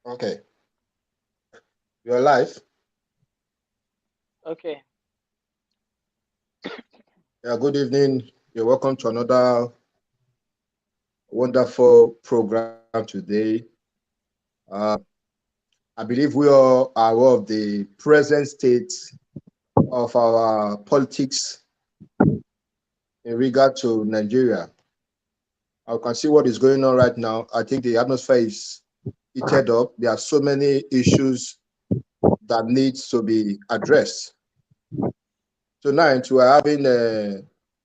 Okay, you're live. Okay. Yeah, good evening. You're welcome to another wonderful program today. Uh, I believe we all are aware of the present state of our politics in regard to Nigeria. I can see what is going on right now. I think the atmosphere is heated up. There are so many issues that needs to be addressed. Tonight, we're having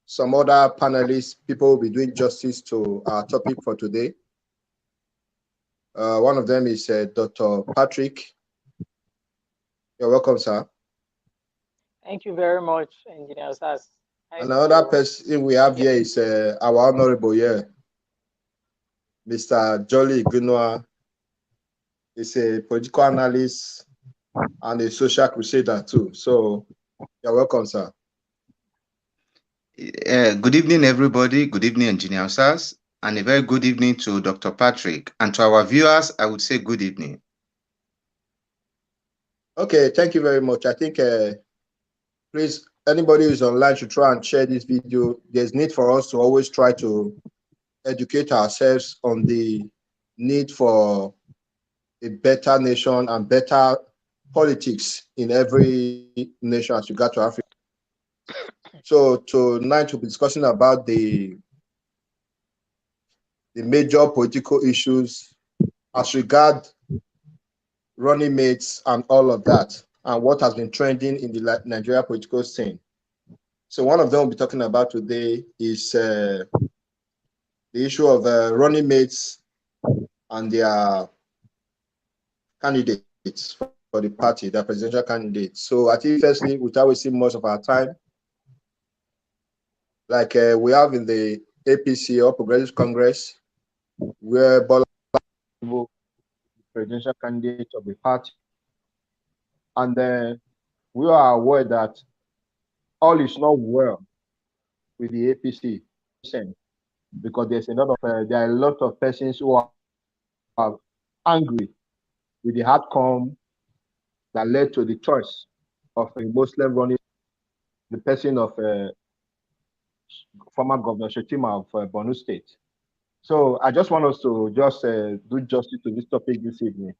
some other panelists. People will be doing justice to our topic for today. One of them is Dr. Patrick. You're welcome, sir. Thank you very much, Engineer Sas. Nice Another to person we have hear. here is our honorable here, Mr. Jolly Gunwa. He's a political analyst and a social crusader too. So you're welcome, sir. Good evening, everybody. Good evening, Engineer Sars, and a very good evening to Dr. Patrick. And to our viewers, I would say good evening. Okay, thank you very much. I think, please, anybody who's online should try and share this video. There's need for us to always try to educate ourselves on the need for a better nation and better politics in every nation as regards to Africa. So tonight we'll be discussing about the major political issues as regard running mates and all of that, and what has been trending in the Nigeria political scene. So one of them we'll be talking about today is the issue of running mates and their candidates for the party, their presidential candidates. So I think firstly, without wasting much of our time, like we have in the APC or Progressive Congress, where Bola presidential candidate of the party, and we are aware that all is not well with the APC, because there's a lot of there are a lot of persons who are angry with the outcome that led to the choice of a Muslim running, the person of former Governor Shetima of Borno State. So I just want us to just do justice to this topic this evening.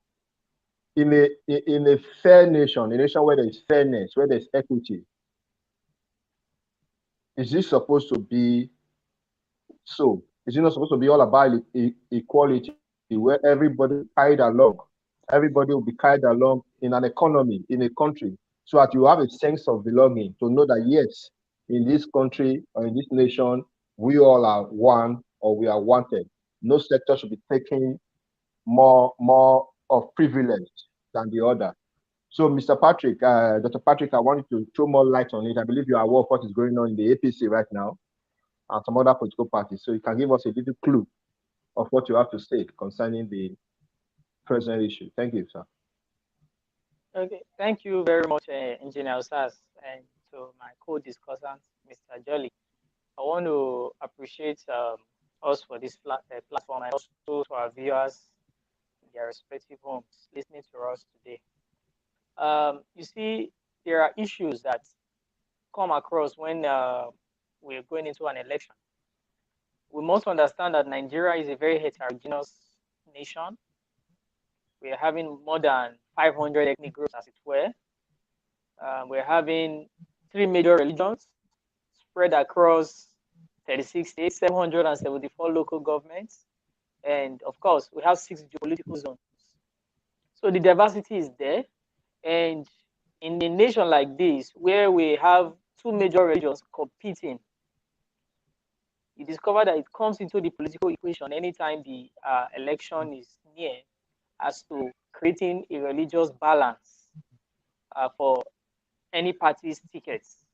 In a fair nation, a nation where there is fairness, where there is equity, is this supposed to be so? Is it not supposed to be all about equality, where everybody will be carried along? Everybody will be carried along in an economy, in a country, so that you have a sense of belonging to know that yes, in this country or in this nation, we all are one or we are wanted. No sector should be taking more of privilege than the other. So, Mr. Patrick, Dr. Patrick, I wanted to throw more light on it. I believe you are aware of what is going on in the APC right now and some other political parties. So you can give us a little clue of what you have to say concerning the present issue. Thank you, sir. Okay. Thank you very much, Engineer Sas, and to my co-discussant, Mr. Jolly. I want to appreciate us for this platform, and also to our viewers in their respective homes listening to us today. You see, there are issues that come across when we're going into an election. We must understand that Nigeria is a very heterogeneous nation. We're having more than 500 ethnic groups, as it were. We're having three major religions spread across 36 states, 774 local governments, and of course, we have 6 geopolitical zones. So the diversity is there. And in a nation like this, where we have two major religions competing, you discover that it comes into the political equation anytime the election is near as to creating a religious balance for any party's tickets.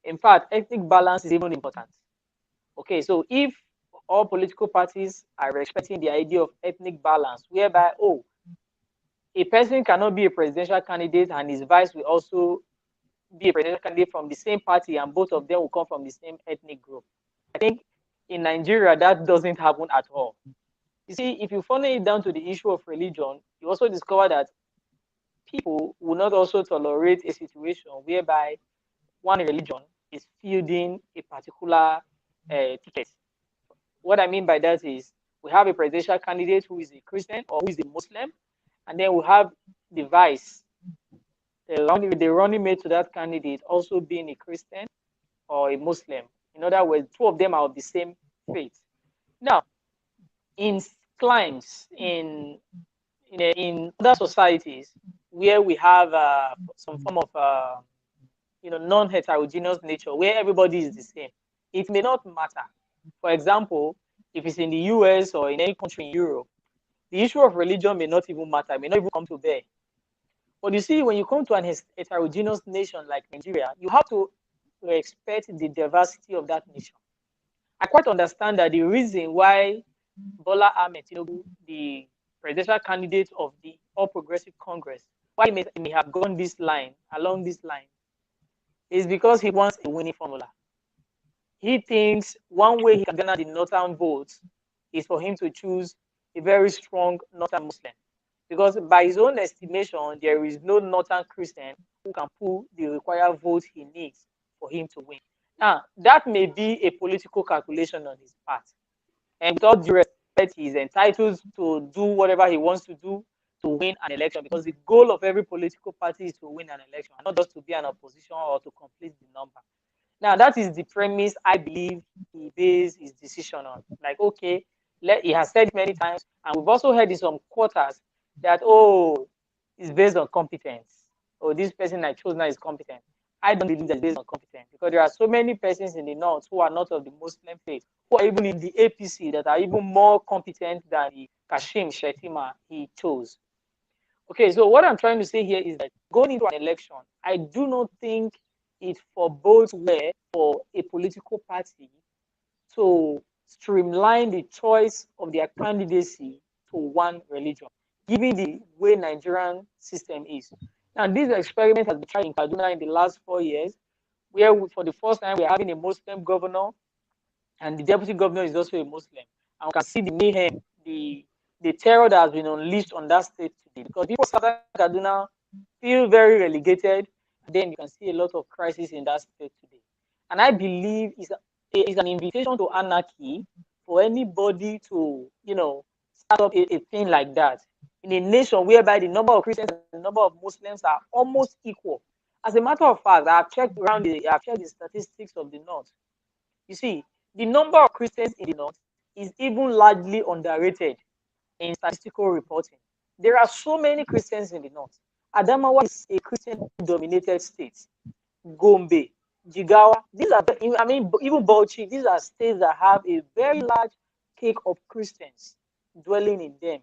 In fact, ethnic balance is even important. Okay, so if all political parties are respecting the idea of ethnic balance, whereby, oh, a person cannot be a presidential candidate and his vice will also be a presidential candidate from the same party and both of them will come from the same ethnic group. I think in Nigeria, that doesn't happen at all. You see, if you funnel it down to the issue of religion, you also discover that people will not also tolerate a situation whereby one religion is fielding a particular ticket. What I mean by that is we have a presidential candidate who is a Christian or who is a Muslim, and then we have the vice, the running mate to that candidate also being a Christian or a Muslim. In other words, two of them are of the same faith. Now, in climes, in other societies where we have some form of non-heterogeneous nature, where everybody is the same, it may not matter. For example, if it's in the US or in any country in Europe, the issue of religion may not even matter, may not even come to bear. But you see, when you come to an heterogeneous nation like Nigeria, you have to respect the diversity of that nation. I quite understand that the reason why Bola Ahmed Tinubu, the presidential candidate of the All Progressive Congress, why he may have gone this line, along this line, is because he wants a winning formula. He thinks one way he can garner the northern votes is for him to choose a very strong northern Muslim. Because by his own estimation, there is no northern Christian who can pull the required vote he needs for him to win. Now, that may be a political calculation on his part. And with all due respect, he's entitled to do whatever he wants to do to win an election, because the goal of every political party is to win an election, not just to be an opposition or to complete the number. Now, that is the premise I believe he based his decision on. Like, okay, he has said it many times, and we've also heard in some quarters that, oh, it's based on competence. Oh, this person I chose now is competent. I don't believe that's based on competence, because there are so many persons in the North who are not of the Muslim faith, who are even in the APC, that are even more competent than the Kashim Shettima he chose. Okay, so what I'm trying to say here is that going into an election, I do not think it forbodes well for a political party to streamline the choice of their candidacy to one religion, given the way Nigerian system is. Now, this experiment has been tried in Kaduna in the last 4 years, where for the first time we're having a Muslim governor, and the deputy governor is also a Muslim. And we can see the mayhem, the terror that has been unleashed on that state today, because people of Southern Kaduna feel very relegated. And then you can see a lot of crisis in that state today. And I believe it's an invitation to anarchy for anybody to, start up a thing like that in a nation whereby the number of Christians and the number of Muslims are almost equal. As a matter of fact, I've checked the statistics of the North. You see, the number of Christians in the North is even largely underrated in statistical reporting. There are so many Christians in the North. Adamawa is a Christian-dominated state. Gombe, Jigawa, these are, even Bauchi, these are states that have a very large cake of Christians dwelling in them.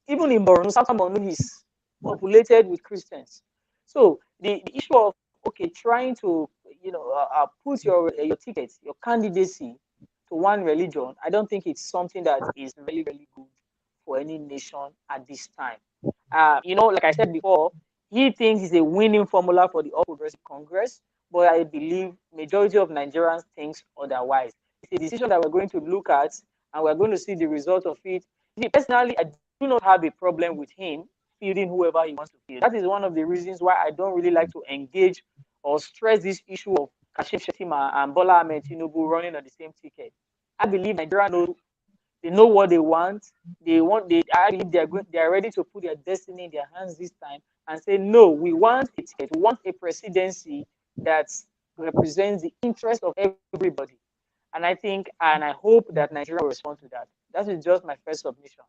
Even in Borno, Southern Borno is populated with Christians. So the issue of trying to put your ticket, your candidacy to one religion, I don't think it's something that is really, really good for any nation at this time. Like I said before, he thinks it's a winning formula for the All Progressive Congress, but I believe majority of Nigerians thinks otherwise. It's a decision that we're going to look at, and we're going to see the result of it. Personally, I do not have a problem with him fielding whoever he wants to field. That is one of the reasons why I don't really like to engage or stress this issue of Kashim Shettima and Bola Ahmed Tinubu running on the same ticket. I believe Nigeria knows, they know what they want. I believe they are ready to put their destiny in their hands this time and say, no, we want a ticket, we want a presidency that represents the interest of everybody. And I hope that Nigeria will respond to that. That is just my first submission.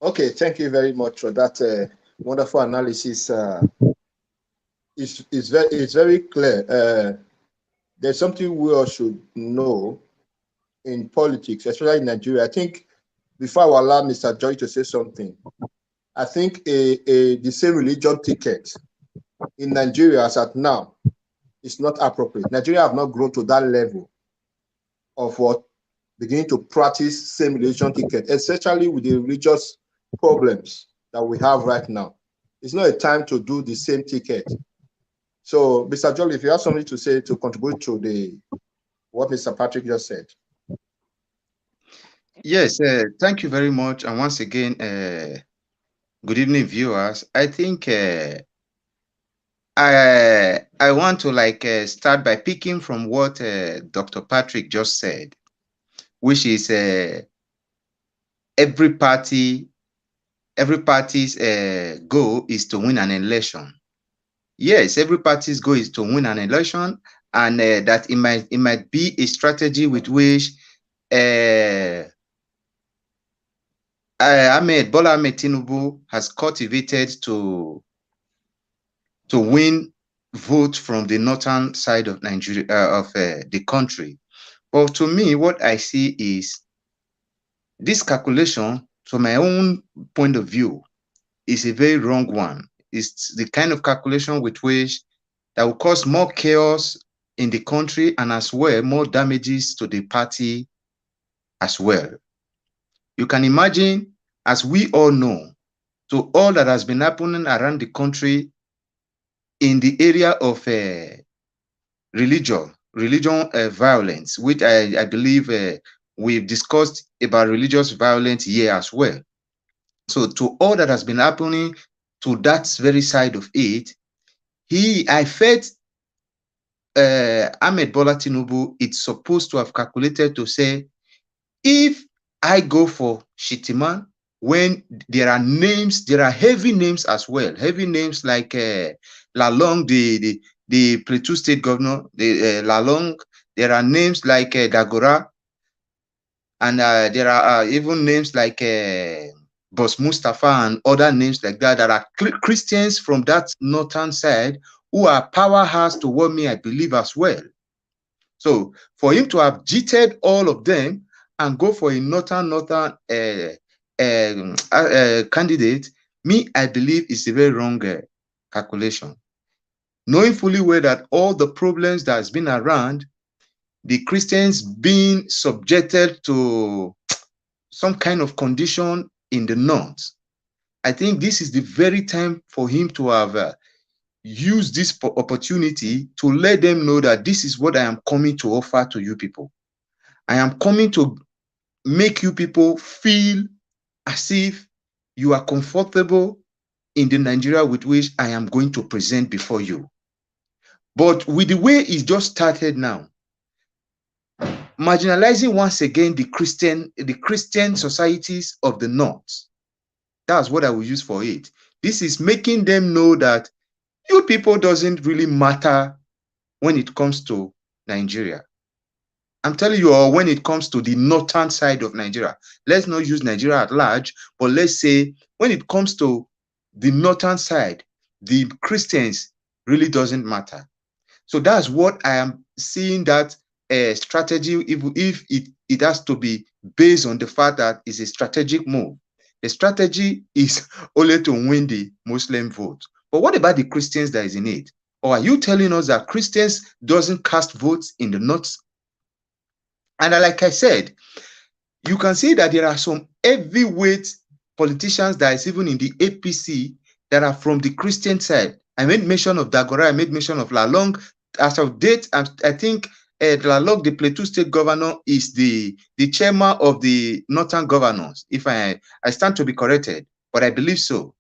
Okay, thank you very much for that wonderful analysis. It's very clear. There's something we all should know in politics, especially in Nigeria. I think before I allow Mr. Joy to say something, I think the same religion ticket in Nigeria as at now is not appropriate. Nigeria have not grown to that level of what beginning to practice same religion ticket, especially with the religious problems that we have right now. It's not a time to do the same ticket. So, Mr. Jolly, if you have something to say to contribute to what Mr. Patrick just said. Yes, thank you very much. And once again, good evening, viewers. I think I want to start by picking from what Dr. Patrick just said, which is every party, every party's goal is to win an election. Yes, every party's goal is to win an election, and that it might be a strategy with which uh, Bola Ahmed Tinubu has cultivated to win votes from the northern side of Nigeria of the country. But to me, what I see is this calculation, from my own point of view, is a very wrong one. It's the kind of calculation with which that will cause more chaos in the country and as well more damages to the party as well. You can imagine, as we all know, to all that has been happening around the country in the area of religion violence, which I believe we've discussed about religious violence here as well. So to all that has been happening to that very side of it, I felt Ahmed Bola Tinubu, it's supposed to have calculated to say, if I go for Shitiman, when there are names, there are heavy names as well, heavy names like Lalong, the Plateau State Governor, Lalong. There are names like Dagora, and there are even names like Boss Mustafa and other names like that that are Christians from that northern side who are powerhouse to what me I believe as well. So for him to have cheated all of them and go for a northern candidate, me I believe is a very wrong calculation. Knowing fully well that all the problems that has been around, the Christians being subjected to some kind of condition in the north, I think this is the very time for him to have used this opportunity to let them know that this is what I am coming to offer to you people. I am coming to make you people feel as if you are comfortable in the Nigeria with which I am going to present before you. But with the way it just started now, marginalizing once again the Christian societies of the North, that's what I will use for it. This is making them know that you people doesn't really matter when it comes to Nigeria. I'm telling you, or when it comes to the northern side of Nigeria, let's not use Nigeria at large, but let's say when it comes to the northern side, the Christians really doesn't matter. So that's what I am seeing, that strategy, if it has to be based on the fact that it's a strategic move. The strategy is only to win the Muslim vote. But what about the Christians that is in it? Or are you telling us that Christians doesn't cast votes in the north? And like I said, you can see that there are some heavyweight politicians that is even in the APC that are from the Christian side. I made mention of Dagora, I made mention of Lalong. As of date, I think Lalong, the Plateau State Governor, is the chairman of the Northern Governors. If I stand to be corrected, but I believe so.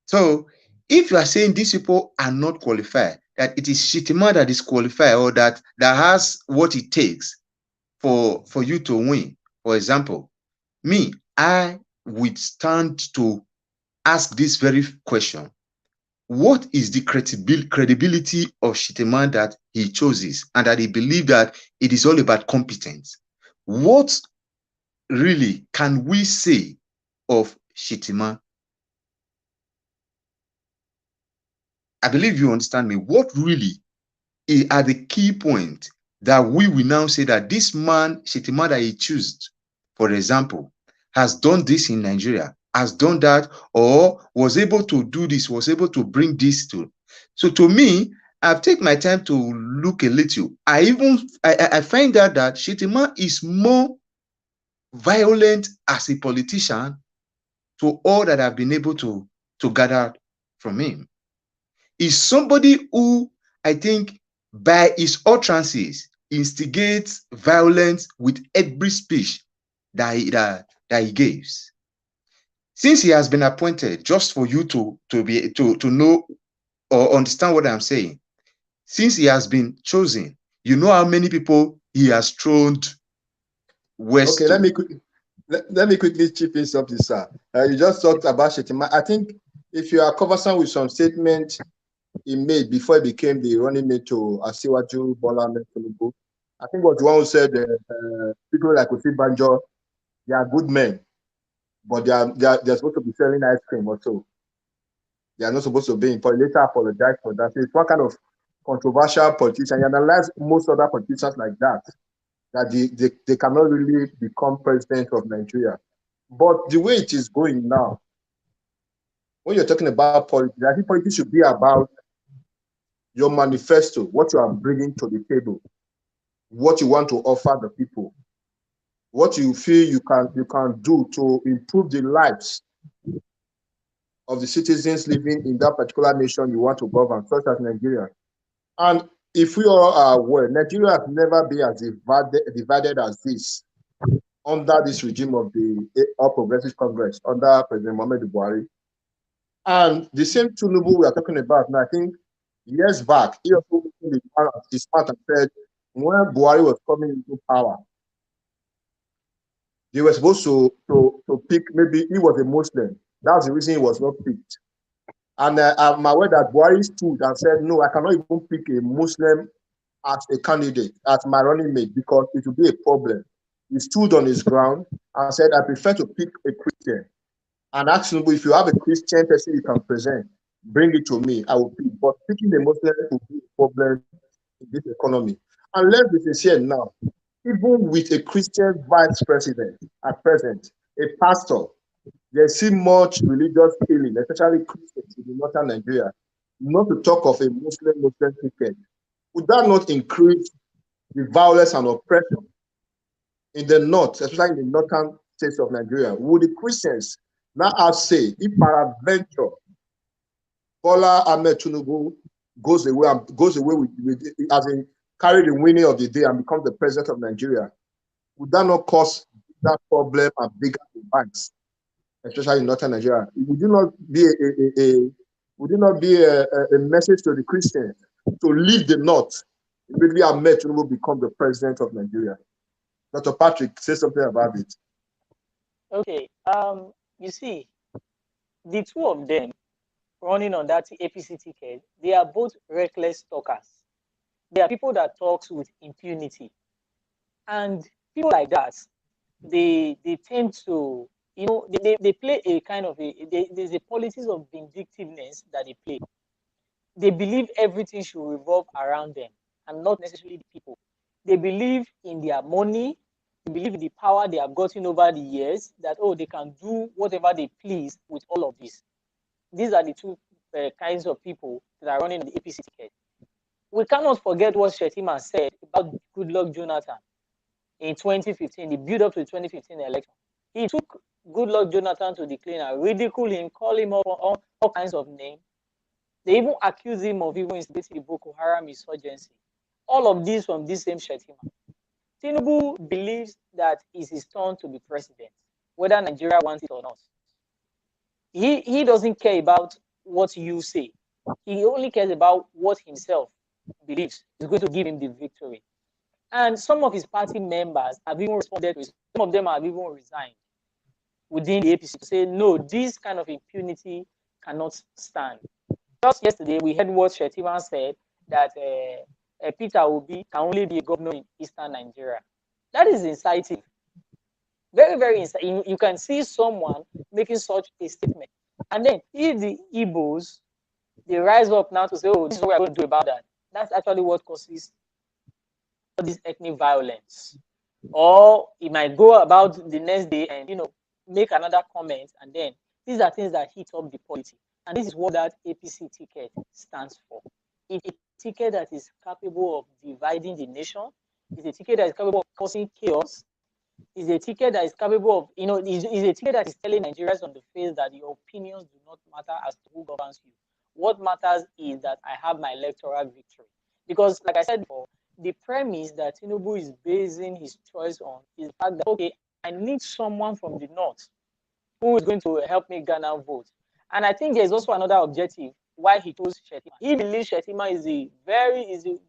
So if you are saying these people are not qualified, that it is Shitima that is qualified, or that has what it takes for you to win. For example, me, I would stand to ask this very question. What is the credibility of Shitima that he chooses and that he believes that it is all about competence? What really can we say of Shitima? I believe you understand me. What really are the key points that we will now say that this man, Shitima, that he chose, for example, has done this in Nigeria, has done that, or was able to do this, was able to bring this to. So to me, I've taken my time to look a little. I find out that Shitima is more violent as a politician to all that I've been able to gather from him. Is somebody who, I think, by his utterances, instigates violence with every speech that he gives. Since he has been appointed, just for you to know or understand what I'm saying, since he has been chosen, you know how many people he has thrown west Okay, to. let me quickly chip in something, sir. You just talked about Shetima. I think if you are conversant with some statement he made before he became the running mate to Asiwaju Bola Ahmed Tinubu, I think was the one who said people like Kofi Banjo, they are good men, but they're supposed to be selling ice cream also. They are not supposed to be in politics. Later apologize for that. So it's one kind of controversial politician. You analyze most other politicians like that, that they cannot really become president of Nigeria. But the way it is going now, when you're talking about politics, I think politics should be about your manifesto, what you are bringing to the table, what you want to offer the people, what you feel you can do to improve the lives of the citizens living in that particular nation you want to govern, such as Nigeria. And if we all are aware, Nigeria has never been as divided as this under this regime of the All Progressive Congress, under President Mohamed Buhari. And the same Tinubu we are talking about now, I think years back, he also opened his mouth and said, when Buhari was coming into power, they were supposed to pick, maybe he was a Muslim. That's the reason he was not picked. And I'm aware that Buhari stood and said, no, I cannot even pick a Muslim as a candidate, as my running mate, because it will be a problem. He stood on his ground and said, I prefer to pick a Christian. And asked him, if you have a Christian person you can present, bring it to me, I will pick. But picking a Muslim will be a problem in this economy. And let's be sincere now, even with a Christian vice president at present, a pastor, there's still much religious killing, especially Christians in northern Nigeria. Not to talk of a Muslim ticket. Would that not increase the violence and oppression in the north, especially in the northern states of Nigeria? Would the Christians now have say if peradventure Bola Ahmed Tinubu goes away with as in carry the winning of the day and becomes the president of Nigeria? Would that not cause that problem and bigger demands, especially in northern Nigeria? Would it not be a message to the Christians to leave the north immediately Ahmed Tinubu become the president of Nigeria? Dr. Patrick, say something about it. Okay. You see, the two of them running on that APC ticket, they are both reckless talkers. They are people that talks with impunity, and people like that, they tend to, they play a kind of there's a politics of vindictiveness that they play. They believe everything should revolve around them and not necessarily the people. They believe in their money. They believe in the power they have gotten over the years, that, oh, they can do whatever they please with all of this. These are the two kinds of people that are running the APC ticket. We cannot forget what Shetima said about Goodluck Jonathan in 2015, the build up to the 2015 election. He took Goodluck Jonathan to the clean and ridiculed him, called him up on all kinds of names. They even accused him of even instigating the Boko Haram insurgency. All of this from this same Shetima. Tinubu believes that it's his turn to be president, whether Nigeria wants it or not. He doesn't care about what you say. He only cares about what himself believes is going to give him the victory. And some of his party members have even responded to it. Some of them have even resigned within the APC to say, no, this kind of impunity cannot stand. Just yesterday, we heard what Shetima said, that Peter Obi can only be a governor in eastern Nigeria. That is inciting. Very, very inciting. You can see someone making such a statement. And then if the Igbos, they rise up now to say, oh, this is what we're going to do about that. That's actually what causes all this ethnic violence. Or he might go about the next day and, make another comment. And then these are things that heat up the polity. And this is what that APC ticket stands for. It's a ticket that is capable of dividing the nation. It's a ticket that is capable of causing chaos. It's a ticket that is capable of, it's a ticket that is telling Nigerians on the face that your opinions do not matter as to who governs you. What matters is that I have my electoral victory. Because, like I said before, the premise that Tinubu is basing his choice on is the fact that, okay, I need someone from the north who is going to help me garner votes. And I think there's also another objective why he chose Shetima. He believes Shetima is the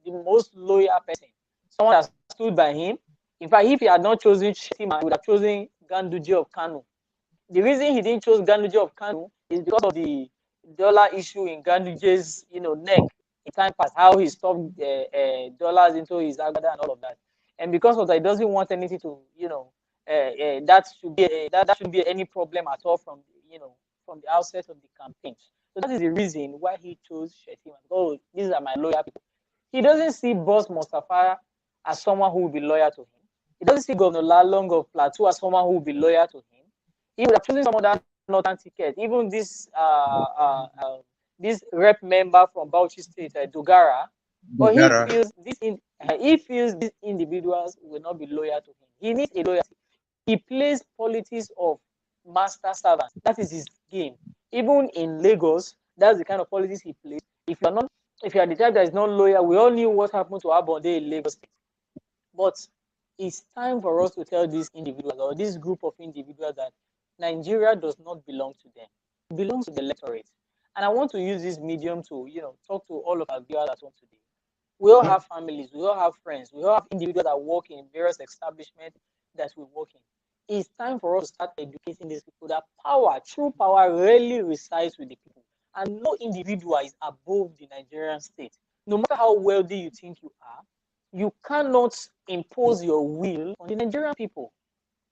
most loyal person, someone that stood by him. In fact, if he had not chosen Shetima, he would have chosen Ganduje of Kanu. The reason he didn't choose Ganduje of Kanu is because of the dollar issue in Ganduje's neck in time past, how he stuffed dollars into his agbada and all of that. And because of that, he doesn't want anything to that shouldn't be any problem at all from from the outset of the campaign. So that is the reason why he chose Shetima. Oh, these are my loyal people. He doesn't see Boss Mustafa as someone who will be loyal to him. He doesn't see Governor Lalong of Plateau as someone who will be loyal to him. He would have chosen some other northern ticket. Even this rep member from Bauchi State, Dogara, but Dogara. he feels these individuals will not be loyal to him. He needs a loyalty. He plays politics of master servants. That is his game. Even in Lagos, that's the kind of politics he plays. If you are the type that is not loyal, we all knew what happened to Abonde in Lagos State. But it's time for us to tell these individuals or this group of individuals that Nigeria does not belong to them. It belongs to the electorate. And I want to use this medium to, talk to all of our viewers at home today. We all have families, we all have friends, we all have individuals that work in various establishments that we work in. It's time for us to start educating these people that true power, rarely resides with the people. And no individual is above the Nigerian state. No matter how wealthy you think you are, you cannot impose your will on the Nigerian people.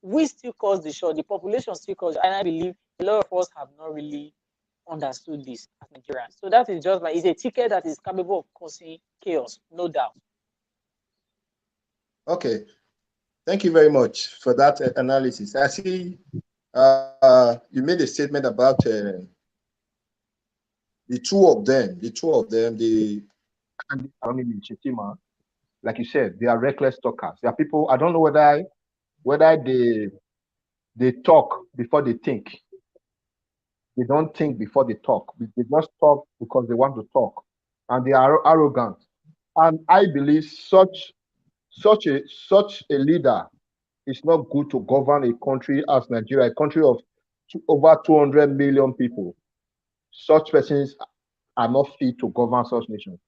We still cause the shot, the population still cause, and I believe a lot of us have not really understood this as Nigerians. So that is just like, it's a ticket that is capable of causing chaos, no doubt. Okay, thank you very much for that analysis. I see you made a statement about the two of them, and Shetima, like you said, they are reckless talkers. They are people, I don't know whether they talk before they think. They don't think before they talk. They just talk because they want to talk. And they are arrogant. And I believe such a leader is not good to govern a country as Nigeria, a country of over 200 million people. Such persons are not fit to govern such nations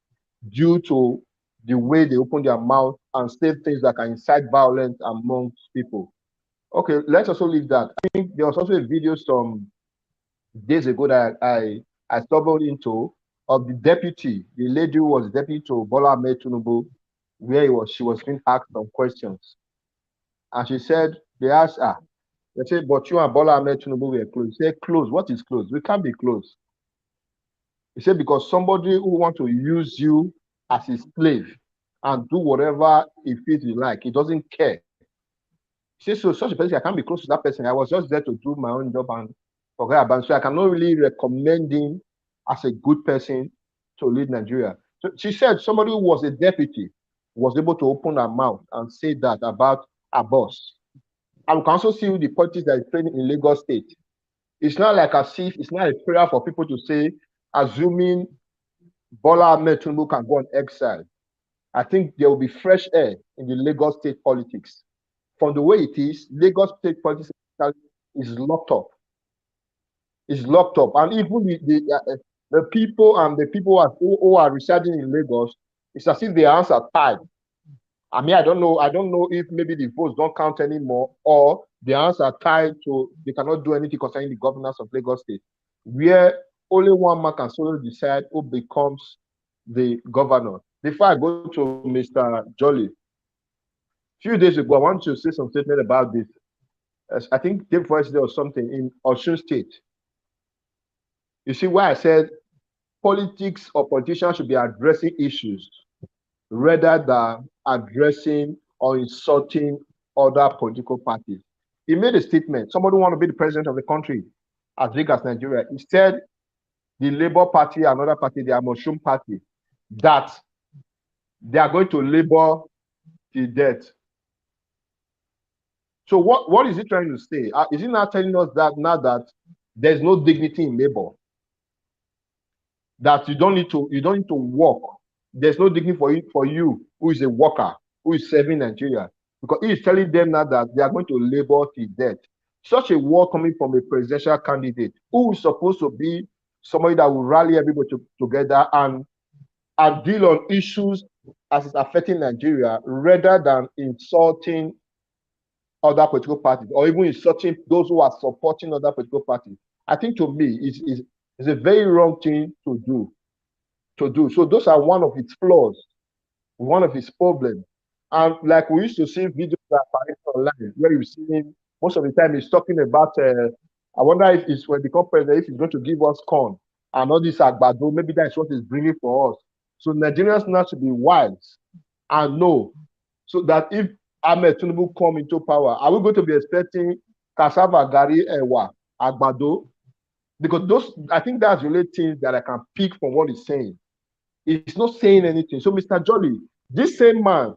due to the way they open their mouth and say things that can incite violence amongst people. Okay, let's also leave that. I think there was also a video some days ago that I stumbled into of the deputy, the lady who was deputy to Bola Ahmed Tinubu, where she was being asked some questions. And she said, they asked her, they said, but you and Bola Ahmed Tinubu were close. She said, close? What is close? We can't be close. He said, because somebody who wants to use you as a slave and do whatever he feels you like, he doesn't care. He said, so such a person, I can't be close to that person. I was just there to do my own job and forget about it. So I cannot really recommend him as a good person to lead Nigeria. So she said somebody who was a deputy was able to open her mouth and say that about her boss. And we can also see the politics that is playing in Lagos State. It's not like as if it's not a prayer for people to say, assuming Bola Ahmed Tinubu can go on exile. I think there will be fresh air in the Lagos State politics. From the way it is, Lagos State politics is locked up. It's locked up, and even the people and the people who are residing in Lagos, it's as if their hands are tied. I mean, I don't know if maybe the votes don't count anymore, or the hands are tied to they cannot do anything concerning the governance of Lagos State, where only one man can solely decide who becomes the governor. Before I go to Mr. Jolly, a few days ago, I want to say some statement about this. I think day before yesterday or something in Osun State. You see why I said politics or politicians should be addressing issues rather than addressing or insulting other political parties. He made a statement. Somebody want to be the president of the country as big as Nigeria. He said the Labour Party, another party, the Amoshun Party, that they are going to labor till death. So what is he trying to say? Is he not telling us that now that there's no dignity in labor? That you don't need to work. There's no dignity for you who is a worker, who is serving Nigeria, because he is telling them now that they are going to labor till death. Such a word coming from a presidential candidate who is supposed to be somebody that will rally everybody together and deal on issues as it's affecting Nigeria rather than insulting other political parties or even insulting those who are supporting other political parties. I think to me is a very wrong thing to do. So those are one of its flaws, one of its problems. And like we used to see videos that are online where you see him most of the time he's talking about I wonder if it's when he become president, if he's going to give us corn and all this agbado, maybe that's what he's bringing for us. So Nigerians now should be wise and know so that if Ahmed Tinubu come into power, are we going to be expecting cassava, gari, ewa, agbado? Because those, I think that's really things that I can pick from what he's saying. He's not saying anything. So, Mr. Jolly, this same man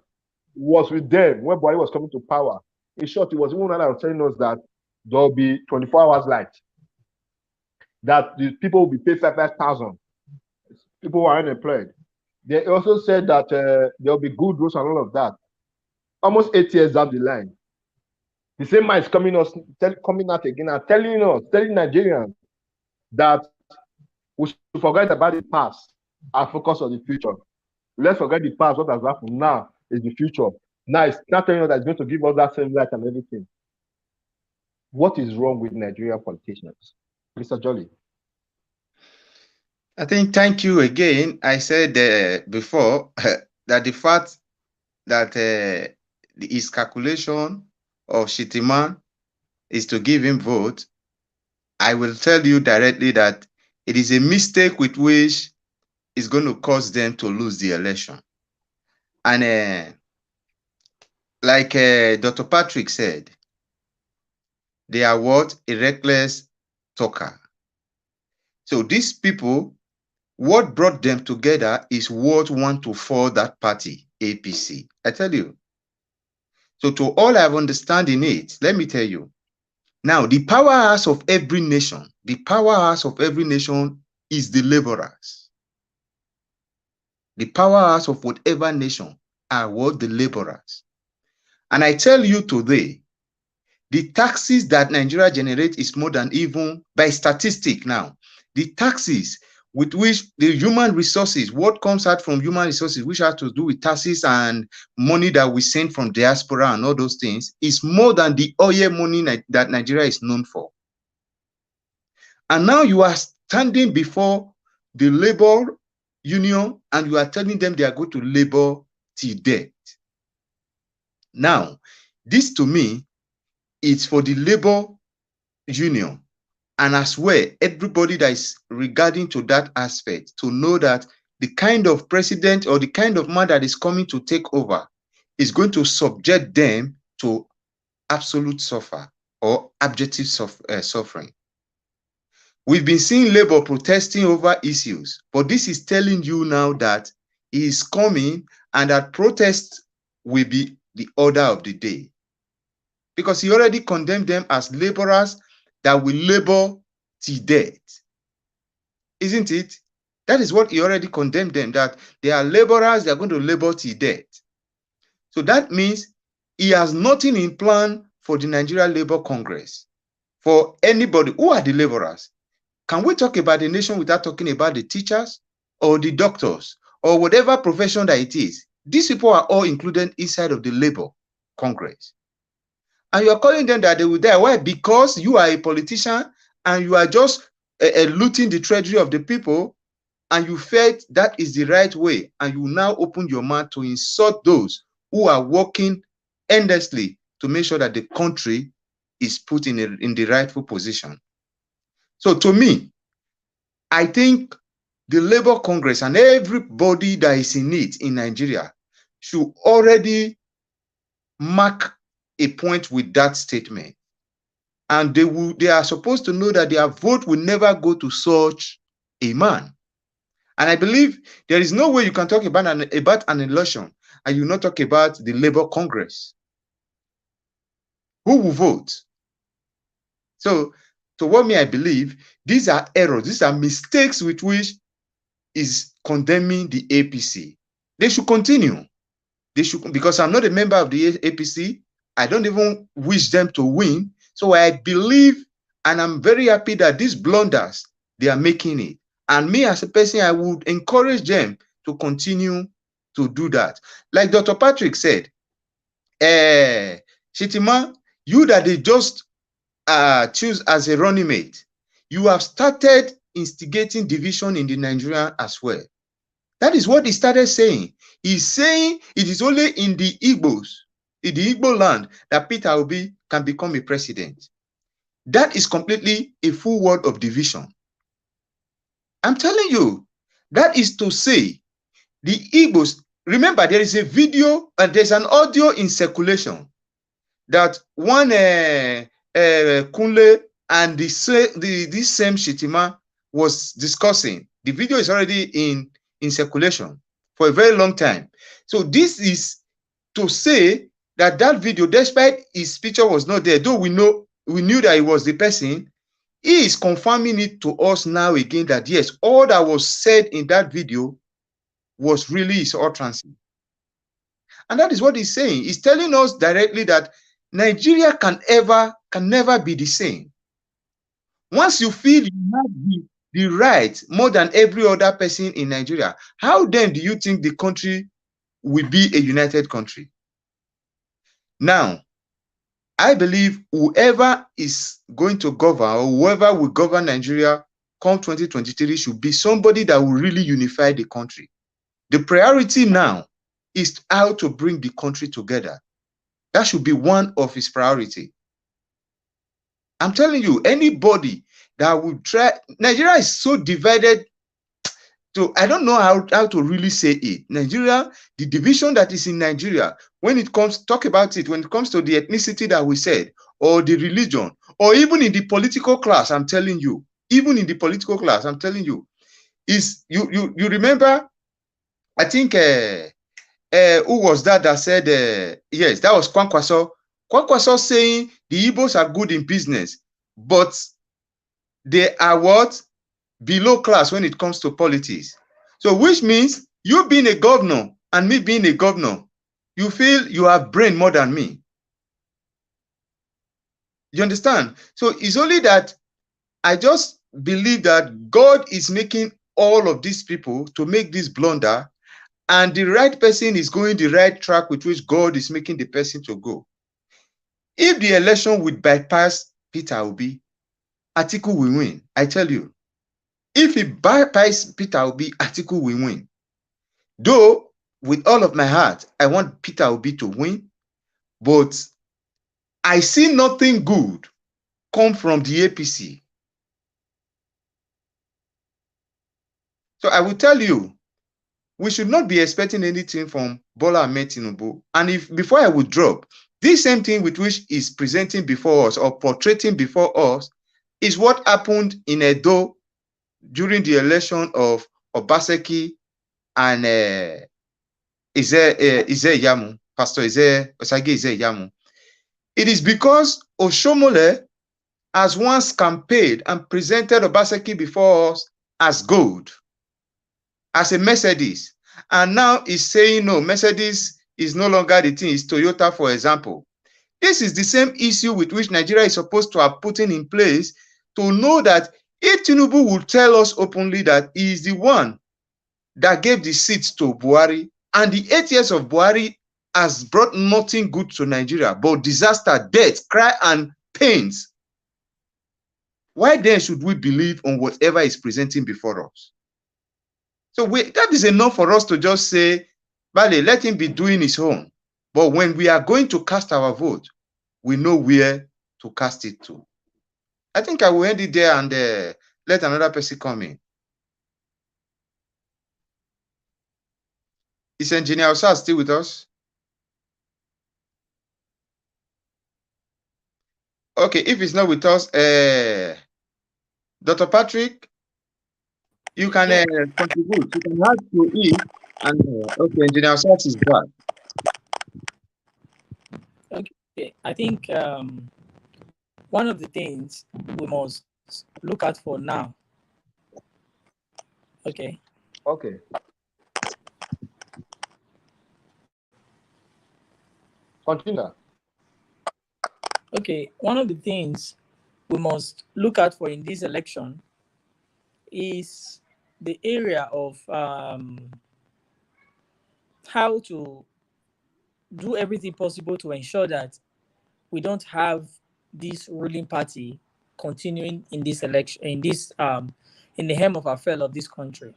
was with them when Buhari was coming to power. In short, he was even one that was telling us that there'll be 24 hours light, that the people will be paid 5,000. People who are unemployed. They also said that there'll be good roads and all of that. Almost 8 years down the line, the same man is coming out again and telling Nigerians that we should forget about the past and focus on the future. Let's forget the past. What has happened now is the future. Now it's not telling us that it's going to give us that same light and everything. What is wrong with Nigerian politicians? Mr. Jolly. I think, thank you again. I said before that the fact that his calculation of Shitiman is to give him vote, I will tell you directly that it is a mistake with which is going to cause them to lose the election. And like Dr. Patrick said, they are what? A reckless talker. So these people, what brought them together is what want to fall that party, APC. I tell you. So to all I have understanding it, let me tell you. Now, the powerhouse of every nation, is the laborers. The powerhouse of whatever nation are what? The laborers. And I tell you today, the taxes that Nigeria generates is more than even, by statistic now, the taxes with which the human resources, what comes out from human resources, which have to do with taxes and money that we send from diaspora and all those things, is more than the oil money that Nigeria is known for. And now you are standing before the labor union and you are telling them they are going to labor till death. Now, this to me is for the labor union, and as well, everybody that is regarding to that aspect to know that the kind of president or the kind of man that is coming to take over is going to subject them to absolute suffer or abjective suffering. We've been seeing labor protesting over issues, but this is telling you now that he is coming and that protest will be the order of the day. Because he already condemned them as laborers that will labor till death. Isn't it? That is what he already condemned them, that they are laborers, they are going to labor till death. So that means he has nothing in plan for the Nigeria Labour Congress. For anybody, who are the laborers? Can we talk about the nation without talking about the teachers or the doctors or whatever profession that it is? These people are all included inside of the Labour Congress. And you are calling them that they will die. Why? Because you are a politician and you are just looting the treasury of the people, and you felt that is the right way, and you now open your mouth to insult those who are working endlessly to make sure that the country is put in the rightful position. So to me, I think the Labour Congress and everybody that is in it in Nigeria should already mark a point with that statement. And they are supposed to know that their vote will never go to such a man. And I believe there is no way you can talk about an election and you not talk about the Labour Congress. Who will vote? So what me I believe, these are errors, these are mistakes with which is condemning the APC. They should continue. They should, because I'm not a member of the APC. I don't even wish them to win. So I believe, and I'm very happy that these blunders, they are making it. And me as a person, I would encourage them to continue to do that. Like Dr. Patrick said, Shitima, you that they just choose as a running mate, you have started instigating division in the Nigeria as well. That is what he started saying. He's saying it is only in the Igbos, in the Igbo land, that Peter Obi can become a president. That is completely a full word of division. I'm telling you, that is to say, the Igbos, remember there is a video and there's an audio in circulation that one Kunle and this same Shitima was discussing. The video is already in circulation for a very long time. So this is to say that that video, despite his picture was not there, though we knew that he was the person, he is confirming it to us now again that yes, all that was said in that video was really his utterances. And that is what he's saying. He's telling us directly that Nigeria can never be the same. Once you feel you have the right more than every other person in Nigeria, how then do you think the country will be a united country? Now, I believe whoever is going to govern or whoever will govern Nigeria come 2023 should be somebody that will really unify the country. The priority now is how to bring the country together. That should be one of his priority. I'm telling you, anybody that will try, Nigeria is so divided to, I don't know how to really say it. Nigeria, the division that is in Nigeria, when it comes, talk about it, when it comes to the ethnicity that we said, or the religion, or even in the political class, I'm telling you, even in the political class, I'm telling you, is you remember, I think, who was that said, yes, that was Kwankwaso. Kwankwaso saying the Igbos are good in business, but they are what? Below class when it comes to politics. So which means you being a governor and me being a governor, you feel you have brain more than me. You understand? So it's only that I just believe that God is making all of these people to make this blunder, and the right person is going the right track with which God is making the person to go. If the election would bypass Peter Obi, Atiku will win. I tell you. If he bypass Peter Obi, Atiku will win. Though, with all of my heart, I want Peter Obi to win, but I see nothing good come from the APC. So I will tell you, we should not be expecting anything from Bola Ahmed Tinubu. And if before I would drop, this same thing with which is presenting before us or portraying before us is what happened in Edo during the election of Obaseki and Yamu, Pastor Osage Yamu. It is because Oshomole has once campaigned and presented Obaseki before us as gold, as a Mercedes. And now he's saying, no, Mercedes is no longer the thing, it's Toyota, for example. This is the same issue with which Nigeria is supposed to have put in place to know that if Tinubu will tell us openly that he is the one that gave the seats to Buhari, and the 8 years of Buhari has brought nothing good to Nigeria, but disaster, death, cry, and pains. Why then should we believe on whatever is presenting before us? So that is enough for us to just say, Vale, let him be doing his own. But when we are going to cast our vote, we know where to cast it to. I think I will end it there and let another person come in. Is Engineer Osas still with us? Okay, if he's not with us, Dr. Patrick, you can contribute. You can add to it. And okay, Engineer Osas is back. Okay, I think one of the things we must look at for now. Okay. Okay. Continue. Okay, one of the things we must look out for in this election is the area of how to do everything possible to ensure that we don't have this ruling party continuing in this election, in the hem of affair of this country.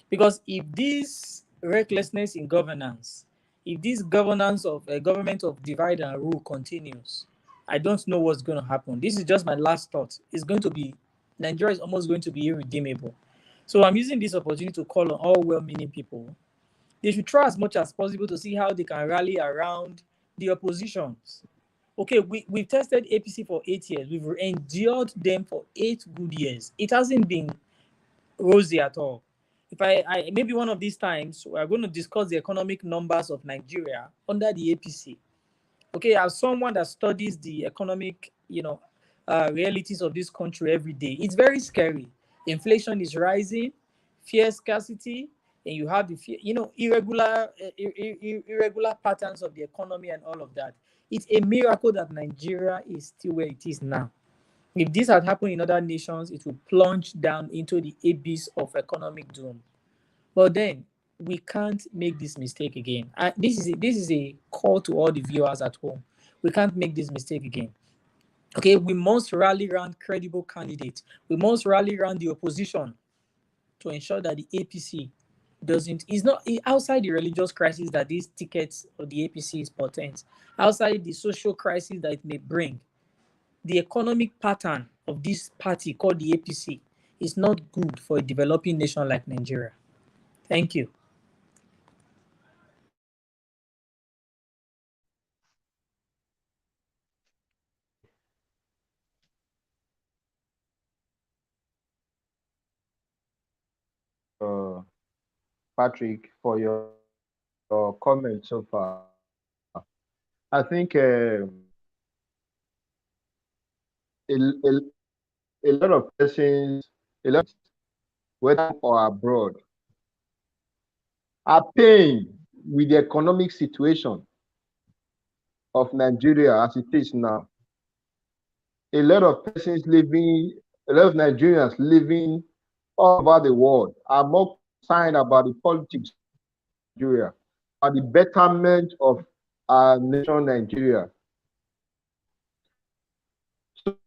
Because if this recklessness in governance, if this governance of a government of divide and rule continues, I don't know what's going to happen. This is just my last thought. It's going to be, Nigeria is almost going to be irredeemable. So I'm using this opportunity to call on all well-meaning people. They should try as much as possible to see how they can rally around the oppositions. Okay, we've tested APC for 8 years. We've endured them for 8 good years. It hasn't been rosy at all. If I maybe one of these times we're going to discuss the economic numbers of Nigeria under the APC. Okay, as someone that studies the economic, realities of this country every day, it's very scary. Inflation is rising, fear scarcity, and you have the fear, irregular patterns of the economy and all of that. It's a miracle that Nigeria is still where it is now. If this had happened in other nations, it would plunge down into the abyss of economic doom. But then we can't make this mistake again. This is a call to all the viewers at home. We can't make this mistake again. Okay, we must rally around credible candidates. We must rally around the opposition to ensure that the APC is not outside the religious crisis that these tickets of the APC is portent, outside the social crisis that it may bring. The economic pattern of this party called the APC is not good for a developing nation like Nigeria. Thank you. Patrick, for your comment so far. I think a lot of persons, a lot, whether or abroad, are paying with the economic situation of Nigeria as it is now. A lot of persons living, a lot of Nigerians living all over the world are more concerned about the politics of Nigeria, about the betterment of our nation, Nigeria. So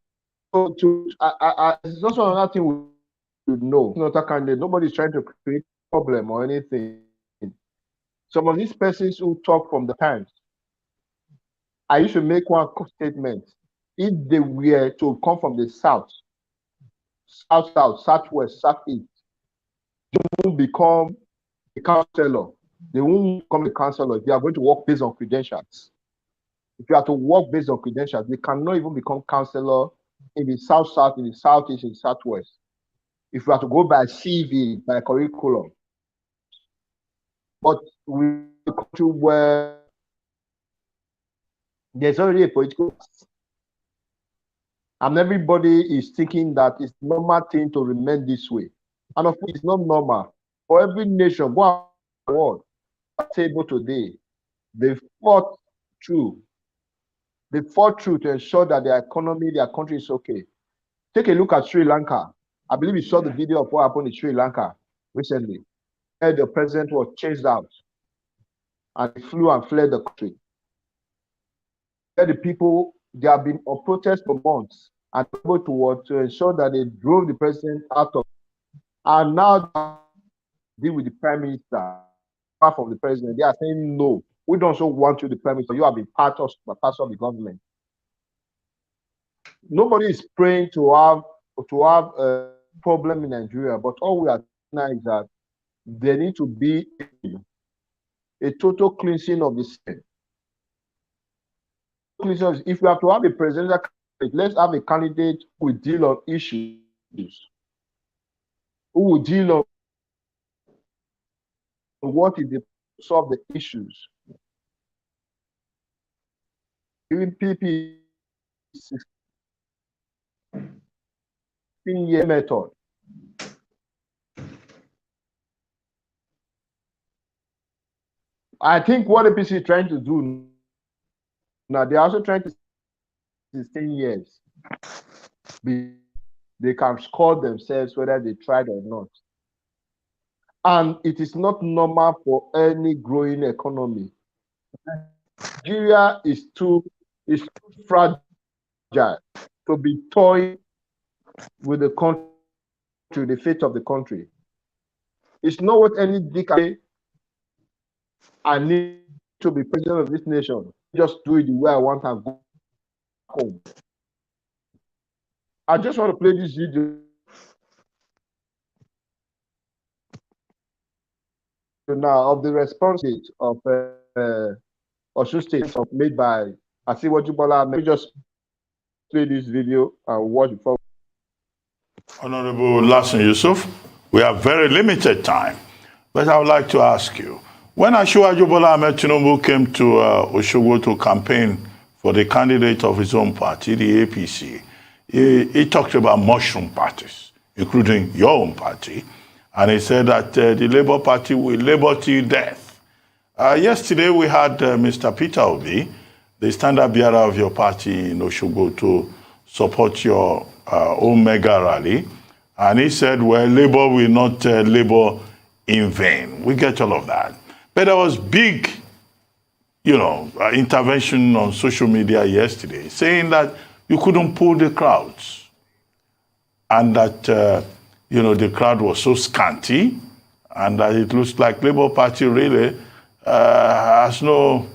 it's also another thing we should know. Not a candidate. Nobody's trying to create a problem or anything. Some of these persons who talk from the times, I used to make one statement. If they were to come from the south, southwest, southeast, they won't become a counselor. They won't become a counselor. They are going to work based on credentials. If you are to work based on credentials, they cannot even become counselor in the south, in the southeast, in the southwest. If you are to go by CV, by curriculum. But we are a country where there's already a political class, and everybody is thinking that it's normal thing to remain this way. And of course, it's not normal. For every nation, go around the world, table today, they fought through. They fought through to ensure that their economy, their country is okay. Take a look at Sri Lanka. I believe you saw the video of what happened in Sri Lanka recently, where the president was chased out and he flew and fled the country. Where the people, they have been on protest for months and able to ensure that they drove the president out of. And now deal with the prime minister, apart from the president. They are saying no. We don't so want you, the prime minister. You have been part of the government. Nobody is praying to have a problem in Nigeria, but all we are saying is that there need to be a total cleansing of the system. If we have to have a presidential candidate, let's have a candidate who will deal on issues, who will deal on what is the solve the issues. Even PP 16-year method. I think what APC is trying to do Now they're also trying to 16 years. They can score themselves whether they tried or not. And it is not normal for any growing economy. Nigeria is too fragile to be toying with the country, the fate of the country. It's not what any dick I need to be president of this nation. Just do it the way I want and go home. I just want to play this video now of the response of Osun State made by Asiwaju Bola. Let me just play this video and watch it. Honorable Lassen Yusuf, we have very limited time, but I would like to ask you, when Asiwaju Bola Ahmed Tinubu came to Osogbo to campaign for the candidate of his own party, the APC, he talked about mushroom parties, including your own party, and he said that the Labour Party will labor till death. Yesterday we had Mr. Peter Obi, the standard bearer of your party in Osogbo, to support your own mega rally. And he said, well, Labour will not labor in vain. We get all of that. But there was big, intervention on social media yesterday saying that you couldn't pull the crowds. And that, the crowd was so scanty and that it looks like Labour Party really has no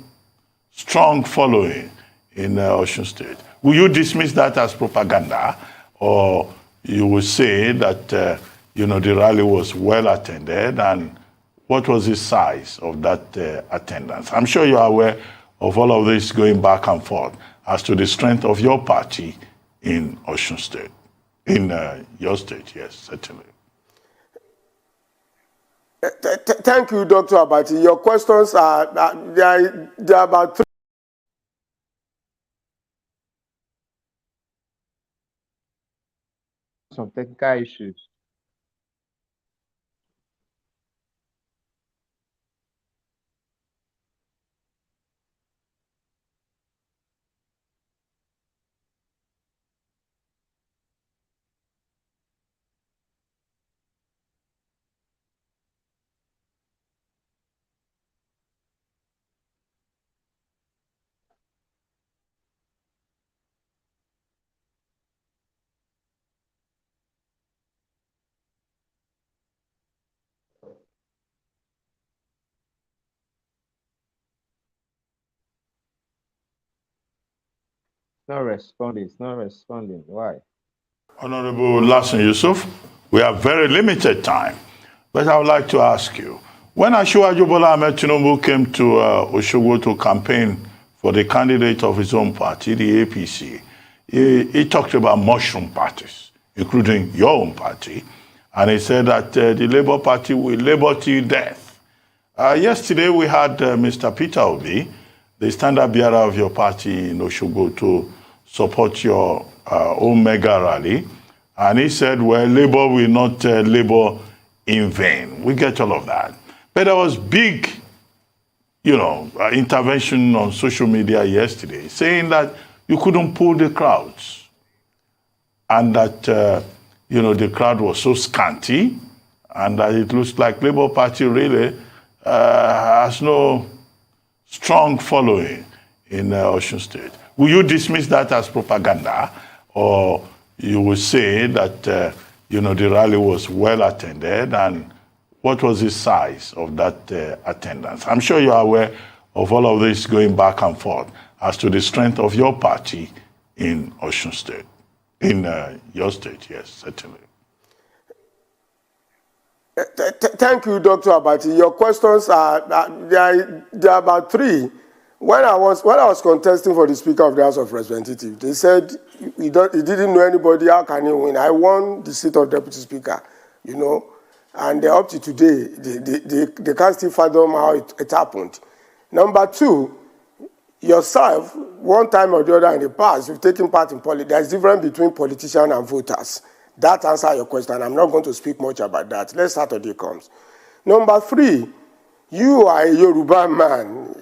strong following in Osun State. Will you dismiss that as propaganda, or you will say that the rally was well attended, and what was the size of that attendance? I'm sure you are aware of all of this going back and forth as to the strength of your party in Osun State, in your state. Yes, certainly. Thank you, Dr. Abati. Your questions are they are about three. Some technical issues. It's not responding. Why? Honorable Lassen Yusuf, we have very limited time, but I would like to ask you, when Asiwaju Bola Ahmed Tinubu came to Osogbo to campaign for the candidate of his own party, the APC, he talked about mushroom parties, including your own party, and he said that the Labour Party will labor till death. Yesterday we had Mr. Peter Obi, the standard bearer of your party in Osogbo, to support your own mega rally. And he said, well, Labour will not labor in vain. We get all of that. But there was big, intervention on social media yesterday saying that you couldn't pull the crowds. And that, the crowd was so scanty and that it looks like Labour Party really has no strong following in Osun State. Will you dismiss that as propaganda, or you will say that the rally was well attended, and what was the size of that attendance? I'm sure you are aware of all of this going back and forth as to the strength of your party in Osun State, in your state. Yes, certainly. Thank you, Dr. Abati. Your questions are they are about three. When I was contesting for the Speaker of the House of Representatives, they said he didn't know anybody. How can he win? I won the seat of Deputy Speaker, and up to today they can't still fathom how it happened. Number two, yourself, one time or the other in the past, you've taken part in politics. There's a difference between politicians and voters. That answers your question. I'm not going to speak much about that. Let's Saturday comes. Number three, you are a Yoruba man.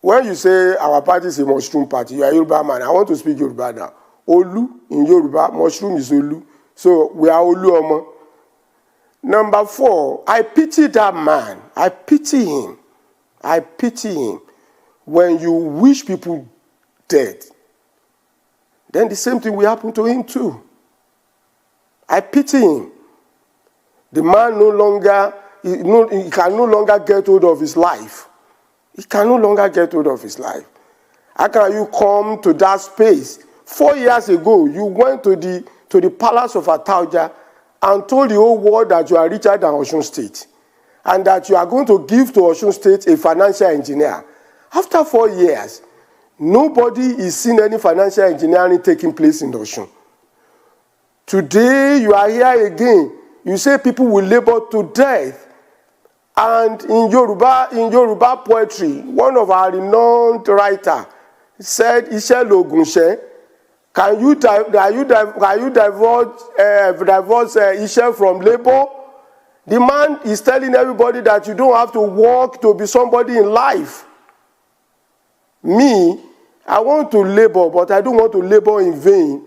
when you say our party is a mushroom party, you are a Yoruba man. I want to speak Yoruba now. Olu in Yoruba, mushroom is Olu. So we are Olu Omo. Number 4, I pity that man. I pity him. I pity him. When you wish people dead, then the same thing will happen to him too. I pity him. The man he can no longer get hold of his life. He can no longer get hold of his life. How can you come to that space? 4 years ago, you went to the palace of Atauja and told the whole world that you are richer than Osun State and that you are going to give to Osun State a financial engineer. After 4 years, nobody is seeing any financial engineering taking place in Osun. Today, you are here again. You say people will labor to death. And in Yoruba poetry, one of our renowned writers said, Iṣẹ́ l'Ògùn ìṣẹ́. Can you divorce Iṣẹ́ from labor? The man is telling everybody that you don't have to work to be somebody in life. Me, I want to labor, but I don't want to labor in vain.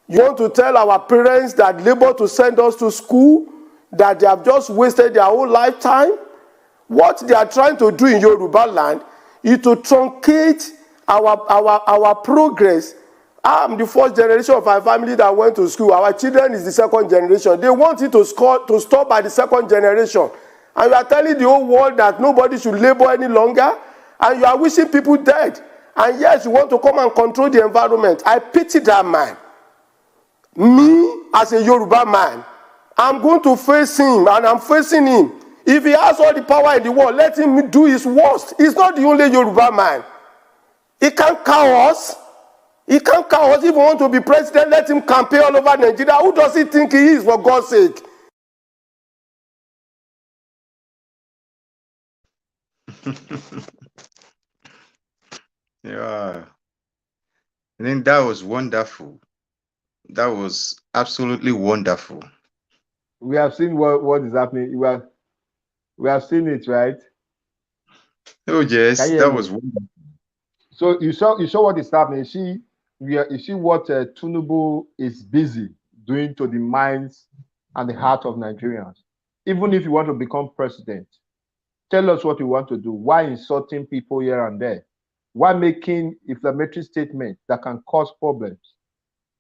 You want to tell our parents that labor to send us to school, that they have just wasted their whole lifetime? What they are trying to do in Yoruba land is to truncate our progress. I'm the first generation of our family that went to school. Our children is the second generation. They want it to stop by the second generation. And you are telling the whole world that nobody should labor any longer, and you are wishing people dead. And yes, you want to come and control the environment. I pity that man. Me, as a Yoruba man, I'm going to face him, and I'm facing him. If he has all the power in the world, let him do his worst. He's not the only Yoruba man. He can't cow us. He can't cow us. If he wants to be president, let him campaign all over Nigeria. Who does he think he is, for God's sake? Yeah. I think that was wonderful. That was absolutely wonderful. We have seen what is happening. We have seen it, right? Oh yes, Can you that hear was me? wonderful. So you saw what is happening. You see what Tinubu is busy doing to the minds and the heart of Nigerians. Even if you want to become president, tell us what you want to do. Why insulting people here and there? Why making inflammatory statements that can cause problems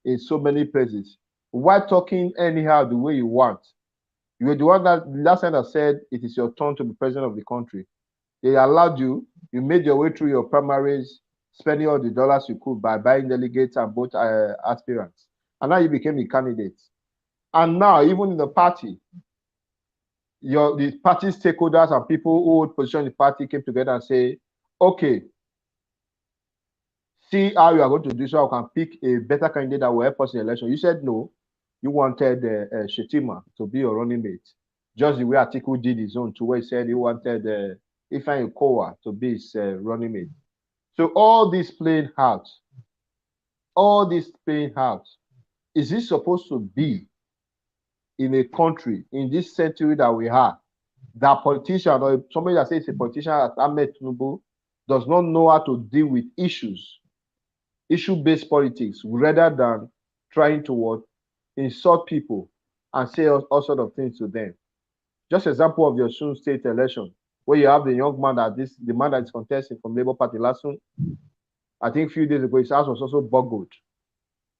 in so many places? Why talking anyhow the way you want? You were the one that last time that said it is your turn to be president of the country. They allowed you. You made your way through your primaries, spending all the dollars you could by buying delegates and both aspirants. And now you became a candidate. And now, even in the party, the party stakeholders and people who hold position in the party came together and say, okay, see how you are going to do so I can pick a better candidate that will help us in the election. You said no. You wanted Shetima to be your running mate. Just the way Atiku did his own, to where he said he wanted Ifeanyi Kowa to be his running mate. So all this playing out, is this supposed to be in a country, in this century that we have, that politician or somebody that says a politician as Ahmed Tinubu does not know how to deal with issue-based politics, rather than trying to insult people and say all sort of things to them? Just example of your Osun State election, where you have the young man the man that is contesting from Labour Party last one. I think a few days ago, his house was also boggled.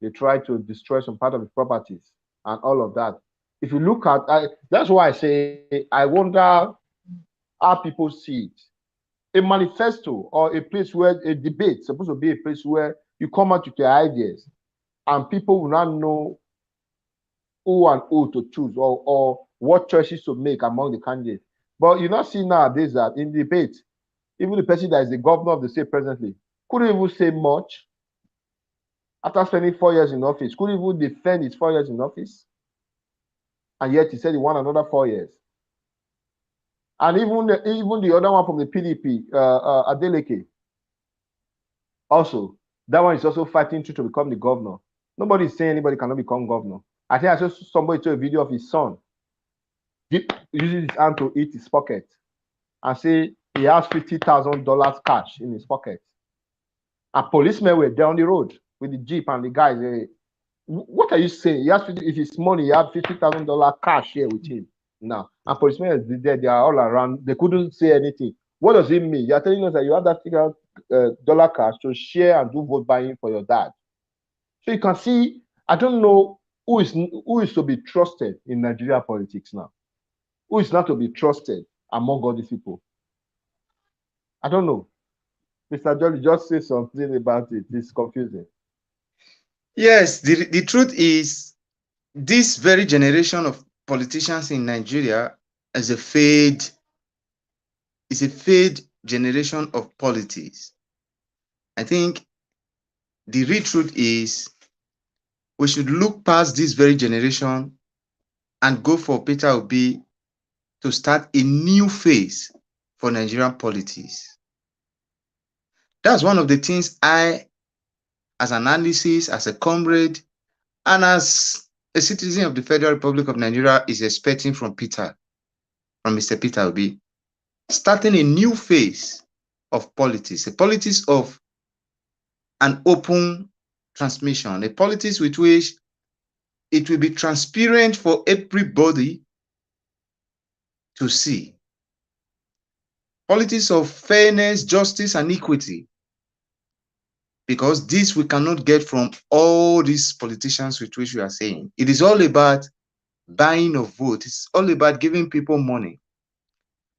They tried to destroy some part of his properties and all of that. If you look at, that's why I say, I wonder how people see it. A manifesto or a place where a debate is supposed to be a place where you come out with your ideas and people will not know who and who to choose or what choices to make among the candidates. But you not see nowadays that in debate, even the person that is the governor of the state presently couldn't even say much after spending 4 years in office, couldn't even defend his 4 years in office. And yet he said he won another 4 years. And even the other one from the PDP, Adeleke, also, that one is also fighting to become the governor. Nobody is saying anybody cannot become governor. I think I saw somebody show a video of his son using his hand to eat his pocket and say he has $50,000 cash in his pocket. And policemen were there on the road with the jeep and the guys. What are you saying? He has if it's money, he has $50,000 cash here with him now. And policemen are there, they are all around. They couldn't say anything. What does it mean? You are telling us that you have that $50,000 cash to share and do vote buying for your dad. So you can see, I don't know who is to be trusted in Nigeria politics now. Who is not to be trusted among all these people? I don't know. Mr. Jolly, just say something about it. It's confusing. Yes, the truth is, this very generation of politicians in Nigeria is a failed generation of politics. I think the real truth is we should look past this very generation and go for Peter Obi to start a new phase for Nigerian politics. That's one of the things I, as an analyst, as a comrade, and as a citizen of the Federal Republic of Nigeria, is expecting from Mr. Peter Obi. Starting a new phase of politics, a politics of an open transmission, a politics with which it will be transparent for everybody to see. Politics of fairness, justice, and equity. Because this we cannot get from all these politicians with which we are saying. It is all about buying of votes. It's all about giving people money.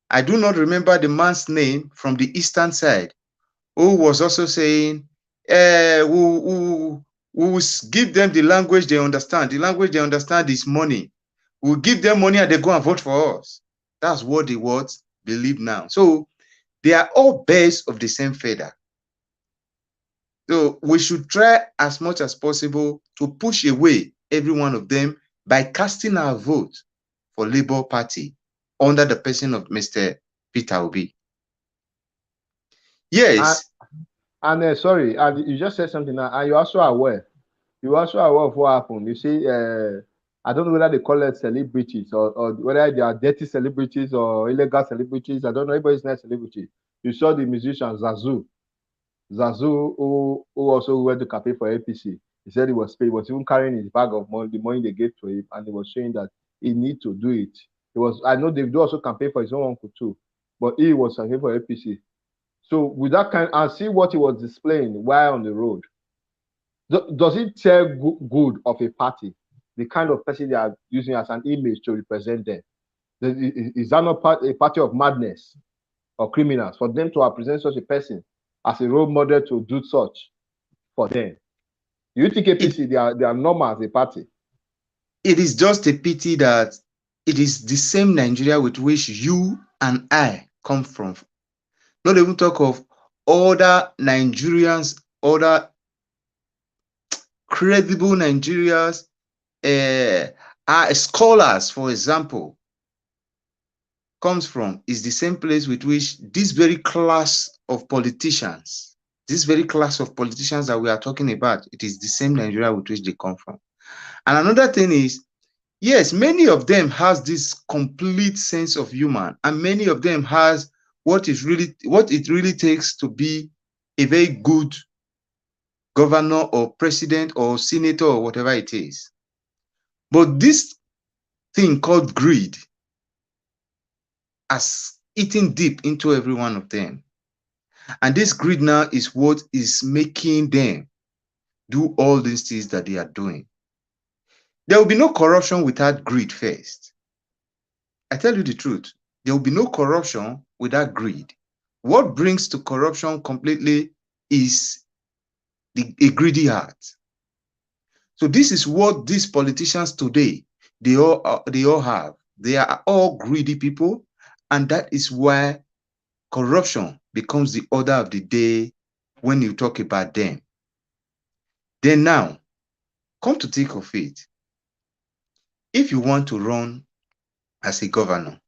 I do not remember the man's name from the eastern side who was also saying, we will give them the language they understand. The language they understand is money. We'll give them money and they go and vote for us. That's what the words believe now. So they are all birds of the same feather. So we should try as much as possible to push away every one of them by casting our vote for Labour Party under the person of Mr. Peter Obi. Yes. And sorry, and you just said something now, and you're also aware. You're also aware of what happened. You see, I don't know whether they call it celebrities or whether they are dirty celebrities or illegal celebrities. I don't know. Everybody's not a celebrity. You saw the musician Zazu, who also went to campaign for APC. He said he was paid. He was even carrying his bag of money, the money they gave to him, and he was saying that he need to do it. It was. I know they do also campaign for his own uncle too, but he was campaigning for APC. So with that kind, and see what he was displaying while on the road. Does it tell good of a party, the kind of person they are using as an image to represent them? Is that not a party of madness or criminals for them to present such a person as a role model to do such for them? Do you think APC they are normal as a party? It is just a pity that it is the same Nigeria with which you and I come from. Not even talk of other Nigerians, other credible Nigerians, scholars, for example, comes from, is the same place with which this very class of politicians that we are talking about, it is the same Nigeria with which they come from. And another thing is, yes, many of them has this complete sense of humor, and many of them has what it really takes to be a very good governor or president or senator or whatever it is. But this thing called greed has eaten deep into every one of them. And this greed now is what is making them do all these things that they are doing. There will be no corruption without greed first. I tell you the truth. There will be no corruption without greed. What brings to corruption completely is a greedy heart. So this is what these politicians today, they all have. They are all greedy people, and that is why corruption becomes the order of the day when you talk about them. Then now, come to think of it, if you want to run as a governor,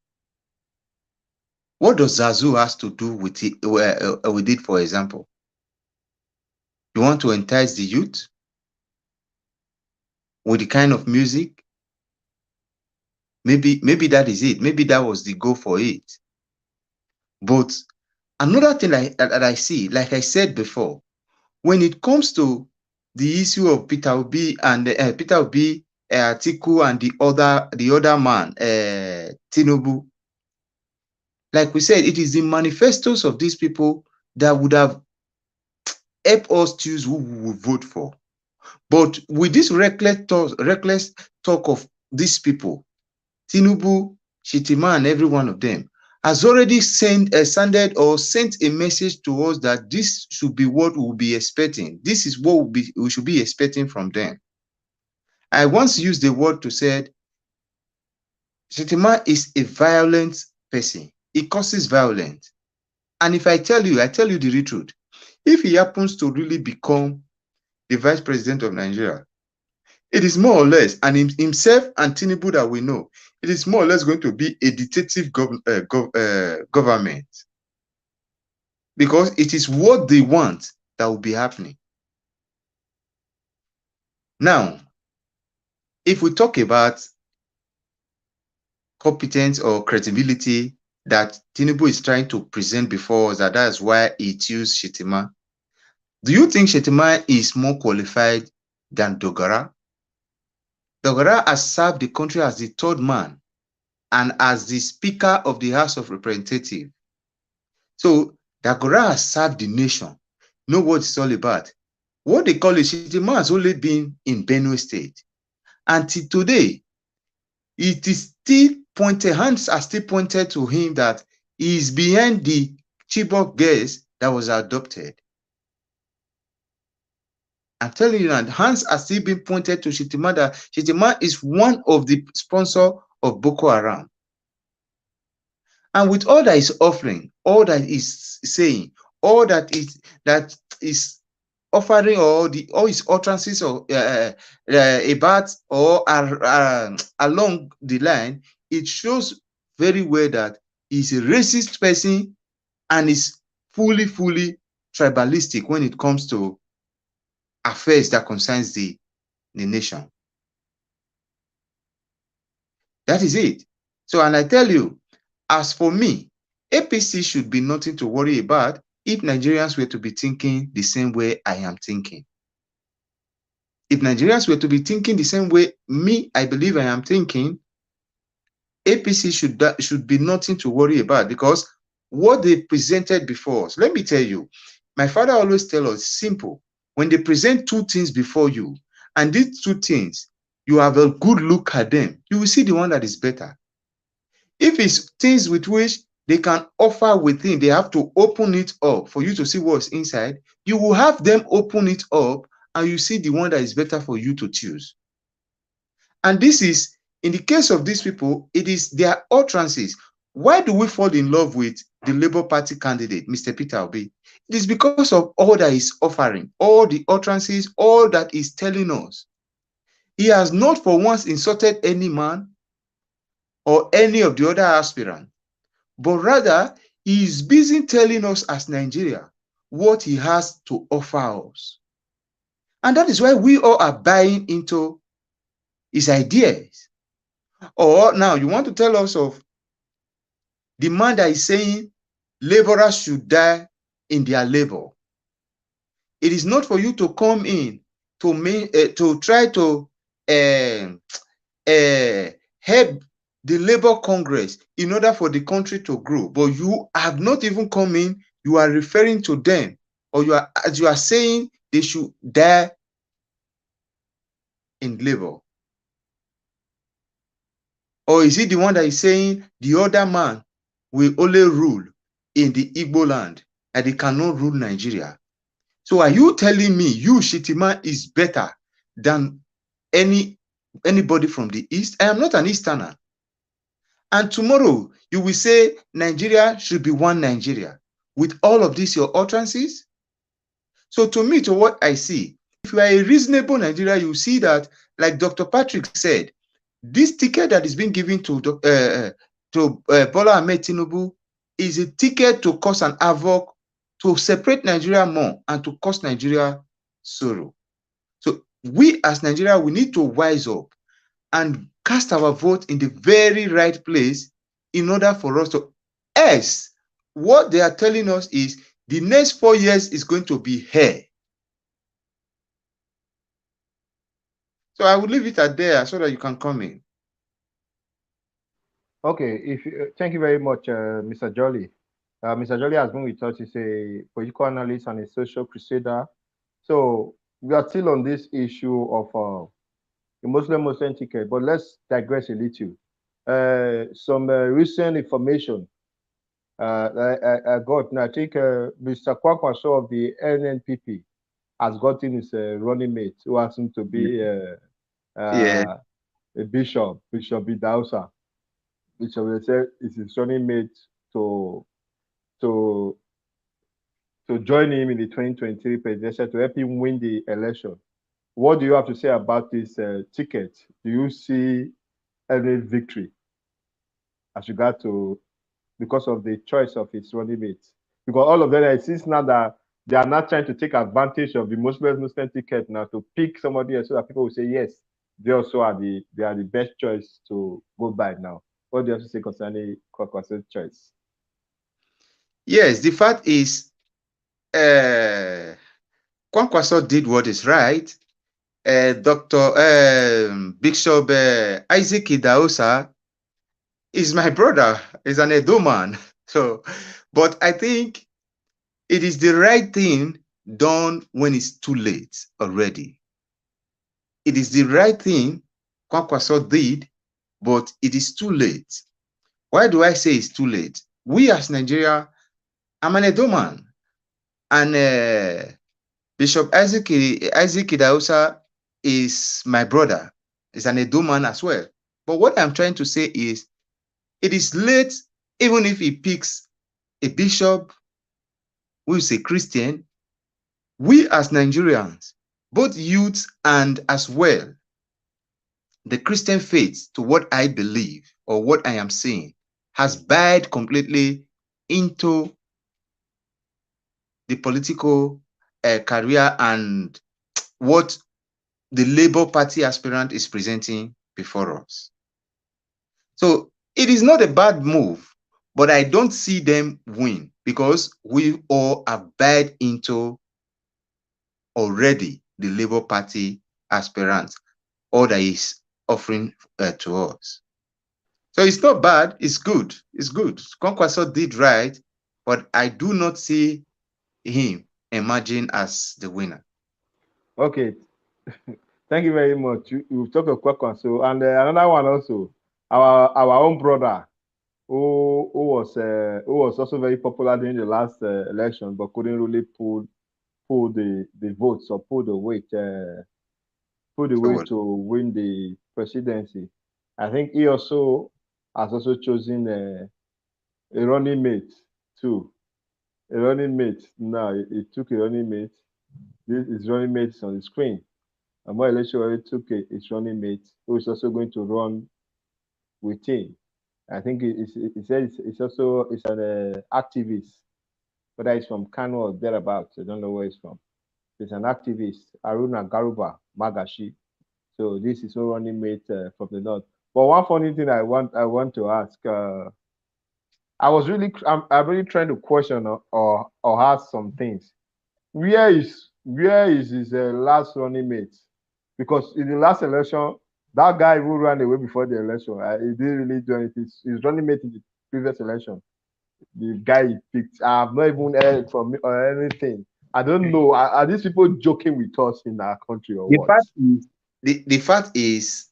what does Zazu has to do with it, for example? You want to entice the youth with the kind of music? Maybe that is it. Maybe that was the goal for it. But Another thing that I see, like I said before, when it comes to the issue of Peter Obi and Atiku and the other man, Tinubu, like we said, it is the manifestos of these people that would have helped us choose who we would vote for. But with this reckless talk of these people, Tinubu, Shitima, and every one of them has already sent a message to us that this should be what we'll be expecting. This is what we should be expecting from them. I once used the word to say, Shitima is a violent person. He causes violence. And if I tell you the real truth. If he happens to really become the vice president of Nigeria, it is more or less, and himself and Tinubu that we know, it is more or less going to be a dictative government, because it is what they want that will be happening. Now, if we talk about competence or credibility that Tinubu is trying to present before us, that's why he chose Shetima, do you think Shetima is more qualified than Dogara? Dogara has served the country as the third man and as the Speaker of the House of Representatives. So Dogara has served the nation. Know what it's all about. What they call it, Shetima has only been in Benue State. Until today, it is still pointed, hands are still pointed to him that he is behind the Chibok girls that was adopted. I'm telling you that hands are still being pointed to Shetima, that Shetima is one of the sponsors of Boko Haram. And with all that is offering, all that is saying, all that is offering, all his utterances or about or along the line, it shows very well that he's a racist person and is fully tribalistic when it comes to affairs that concerns the nation. That is it. So, and I tell you, as for me, APC should be nothing to worry about if Nigerians were to be thinking the same way I am thinking. If Nigerians were to be thinking the same way I believe I am thinking, APC should be nothing to worry about, because what they presented before us, let me tell you, my father always tells us, simple, when they present two things before you, and these two things, you have a good look at them, you will see the one that is better. If it's things with which they can offer within, they have to open it up for you to see what's inside, you will have them open it up and you see the one that is better for you to choose. And this is, in the case of these people, it is their utterances. Why do we fall in love with the Labour Party candidate, Mr. Peter Obi? It is because of all that he's offering, all the utterances, all that he's telling us. He has not for once insulted any man or any of the other aspirants, but rather he is busy telling us as Nigeria what he has to offer us. And that is why we all are buying into his ideas. Or now you want to tell us of the man that is saying laborers should die in their labor. It is not for you to come in to try to help the Labour Congress in order for the country to grow, but you have not even come in. You are referring to them, or you are saying they should die in labor. Or is it the one that is saying the other man will only rule in the Igbo land and they cannot rule Nigeria? So are you telling me you, Shetima, is better than anybody from the East? I am not an Easterner. And tomorrow you will say Nigeria should be one Nigeria with all of these your utterances. So to me, to what I see, if you are a reasonable Nigeria, you see that, like Dr. Patrick said, this ticket that is being given to Bola Ahmed Tinubu is a ticket to cause an havoc, to separate Nigeria more and to cause Nigeria sorrow. So we as Nigeria, we need to wise up and cast our vote in the very right place in order for us to, else what they are telling us is the next 4 years is going to be hell. So I will leave it at there so that you can come in. Okay, thank you very much, Mr. Jolly. Mr. Jolly has been with us. He's a political analyst and a social crusader. So we are still on this issue of the Muslim ticket, but let's digress a little. Some recent information I got, and I think Mr. Kwakwaso of the NNPP has gotten his running mate, who happens to be Yeah. a bishop, Bishop Bidausa. Bishop will say is his running mate to to to join him in the 2023 presidential to help him win the election. What do you have to say about this ticket? Do you see any victory as regard to because of the choice of his running mates? Because all of them, it seems now that they are not trying to take advantage of the Muslim ticket now to pick somebody else so that people will say yes, they also are the best choice to go by now. What do you have to say concerning Kwakwase's choice? Yes, the fact is, Kwankwaso did what is right. Bishop Isaac Idaosa is my brother, is an Edo man. So, but I think it is the right thing done when it's too late already. It is the right thing Kwankwaso did, but it is too late. Why do I say it's too late? We as Nigeria, I'm an Edo man, and Bishop Isaac Idaosa is my brother. He's an Edo man as well. But what I'm trying to say is, it is late, even if he picks a bishop who is a Christian. We as Nigerians, both youths and as well the Christian faith, to what I believe or what I am saying, has bowed completely into the political career and what the Labour Party aspirant is presenting before us. So it is not a bad move, but I don't see them win because we all have bought into already the Labour Party aspirant, all that is offering to us. So it's not bad, it's good. It's good. Kwankwaso did right, but I do not see him emerging as the winner. Okay, thank you very much. We've talked of Kwakwaso and another one also, our own brother who was also very popular during the last election, but couldn't really pull the votes or pull the weight to win the presidency. I think he also has also chosen a running mate too. A running mate. Now he took a running mate. This is running mate is on the screen. And more election already took his running mate, who is also going to run with him. I think he said it's also it's an activist, whether it's from Kano or thereabouts. I don't know where it's from. He's an activist, Aruna Garuba Magashi. So this is no running mate from the north. But one funny thing I want to ask. I'm really trying to question or ask some things. Where is his last running mate? Because in the last election, that guy who ran away before the election, he didn't really do anything. His running mate in the previous election, the guy he picked, I have not even heard from him or anything. I don't know. Are these people joking with us in our country or what? The fact is,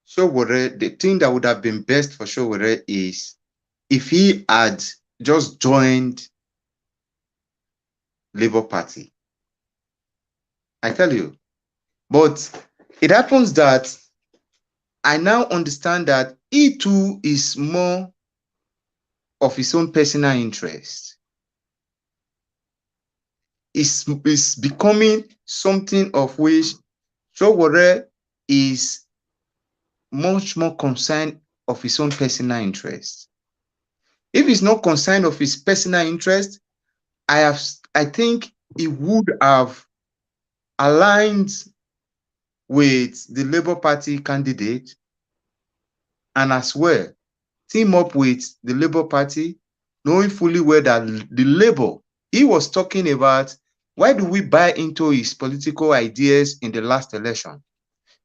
Showore, the thing that would have been best for Showore is if he had just joined Labour Party. I tell you. But it happens that I now understand that he too is more of his own personal interest. Is becoming something of which Showore is much more concerned of his own personal interest. If he's not concerned of his personal interest, I think he would have aligned with the Labour Party candidate and as well team up with the Labour Party knowing fully well that the labor, he was talking about, why do we buy into his political ideas in the last election?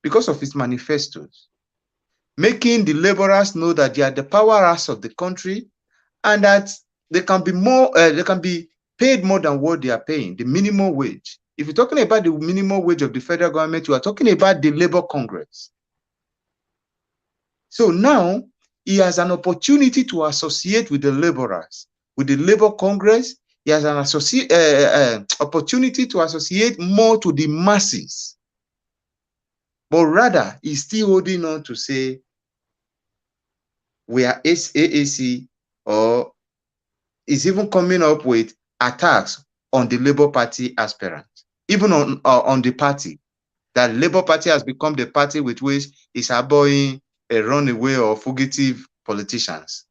Because of his manifestos, making the laborers know that they are the powerhouse of the country and that they can be more, they can be paid more than what they are paying, the minimum wage. If you're talking about the minimum wage of the federal government, you are talking about the Labor Congress. So now he has an opportunity to associate with the laborers, with the Labor Congress. He has an opportunity to associate more to the masses. But rather, he's still holding on to say, we are AAC, or is even coming up with attacks on the Labour Party aspirants, even on the party. That Labour Party has become the party with which is harboring a runaway or fugitive politicians.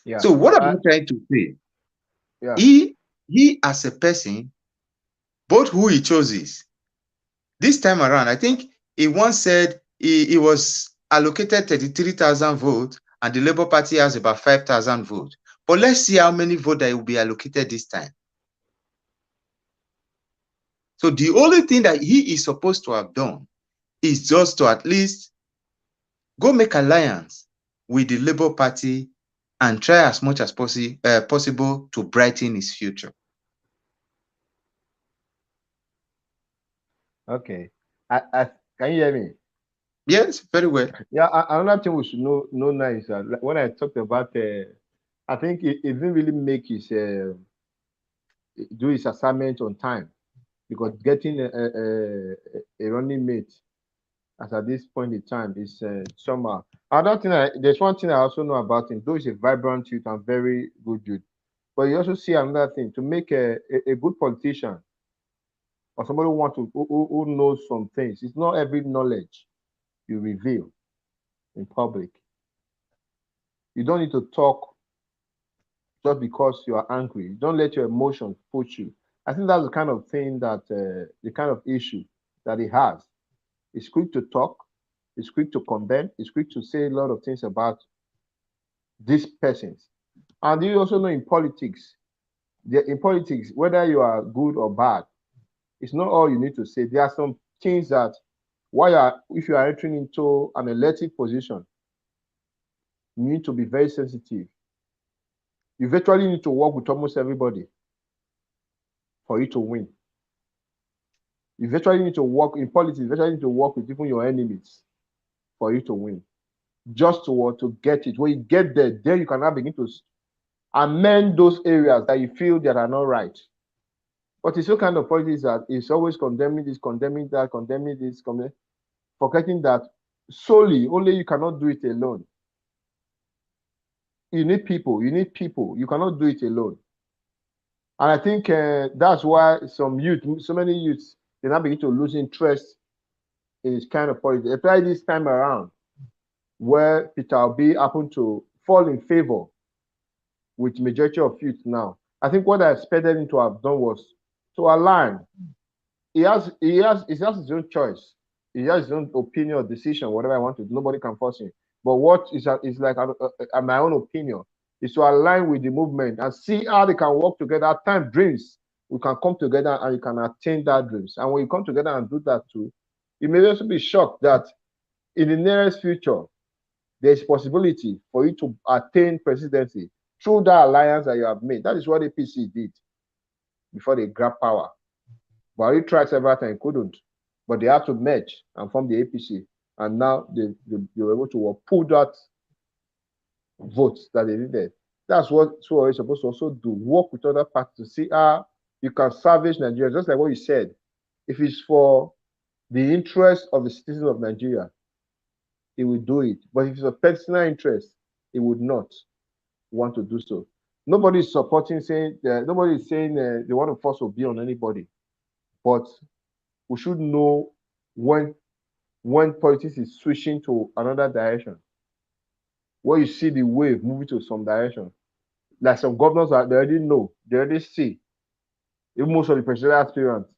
Yeah. So what am I trying to say? Yeah. He as a person, both who he chooses, this time around, I think he once said he was allocated 33,000 votes and the Labour Party has about 5,000 votes. But let's see how many votes that will be allocated this time. So the only thing that he is supposed to have done is just to at least go make alliance with the Labour Party and try as much as possible to brighten his future. Okay. Can you hear me? Yes, very well. Yeah. Another thing we should know now is that, like, when I talked about, I think it didn't really make his do his assignment on time, because getting a running mate as at this point in time is somehow. Another thing, there's one thing I also know about him. Though he's a vibrant youth and very good youth, but you also see another thing, to make a good politician or somebody who want to who knows some things. It's not every knowledge you reveal in public. You don't need to talk just because you are angry. Don't let your emotions push you. I think that's the kind of thing that the kind of issue that he has. He's quick to talk. He's quick to condemn. He's quick to say a lot of things about these persons. And you also know in politics, whether you are good or bad, it's not all you need to say. There are some things that, if you are entering into an elected position, you need to be very sensitive. You virtually need to work with almost everybody for you to win. You virtually need to work in politics, you virtually need to work with even your enemies for you to win. Just to get it. When you get there, then you can now begin to amend those areas that you feel that are not right. But it's so kind of politics that it's always condemning this, condemning that, condemning this, forgetting that solely, only you cannot do it alone. You need people. You need people. You cannot do it alone. And I think that's why so many youths, they now begin to lose interest in this kind of politics. Apply this time around, where Peter Obi happened to fall in favor with majority of youth now. I think what I expected him to have done was to align. He has his own choice. He has his own opinion or decision, whatever I want to do. Nobody can force him. But what is like my own opinion is to align with the movement and see how they can work together. At times, dreams, we can come together and you can attain that dreams. And when you come together and do that too, you may also be shocked that in the nearest future, there's possibility for you to attain presidency through that alliance that you have made. That is what APC did before they grabbed power. Buhari tried several times, couldn't, but they had to merge and form the APC, and now they were able to pull that votes that they needed. That's what we're supposed to also do: work with other parties to see how you can salvage Nigeria. Just like what you said, if it's for the interest of the citizens of Nigeria, he will do it. But if it's a personal interest, he would not want to do so. Nobody is supporting nobody is saying they want to force Obi on anybody. But we should know when politics is switching to another direction. Where you see the wave moving to some direction. Like some governors, they already know, they already see. Even most of the presidential aspirants,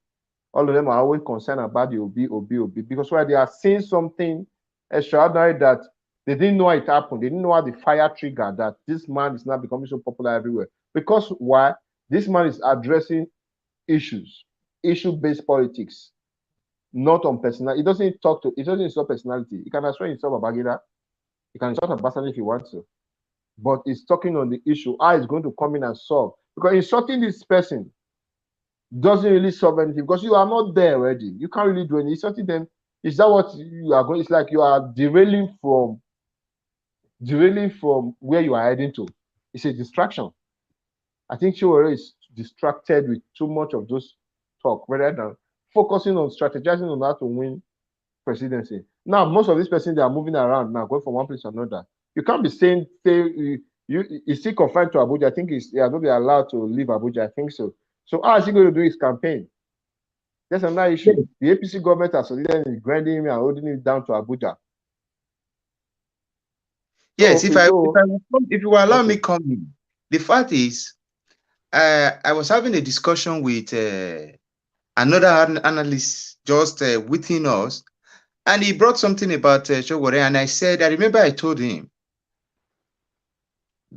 all of them are always concerned about the Obi, because why they are seeing something extraordinary that they didn't know how it happened. They didn't know how the fire triggered that this man is now becoming so popular everywhere. Because why? This man is addressing issues, issue-based politics, not on personality. It doesn't insult personality. He can as well insult Babangida. He can insult Obasanjo if he wants to. But he's talking on the issue. How he's going to come in and solve. Because insulting this person doesn't really solve anything because you are not there already. You can't really do anything. Insulting them, is that what you are going? It's like you are derailing from where you are heading to. It's a distraction. I think Chiwere is distracted with too much of those talk rather than focusing on strategizing on how to win presidency. Now, most of these persons, they are moving around now, going from one place to another. You can't be saying, he's still confined to Abuja. I think he has not been allowed to leave Abuja. I think so. So how is he going to do his campaign? That's another issue. The APC government has succeeded grinding him and holding him down to Abuja. Yes, if you will allow me come in. The fact is, I was having a discussion with another analyst just within us, and he brought something about Shogore, and I remember I told him,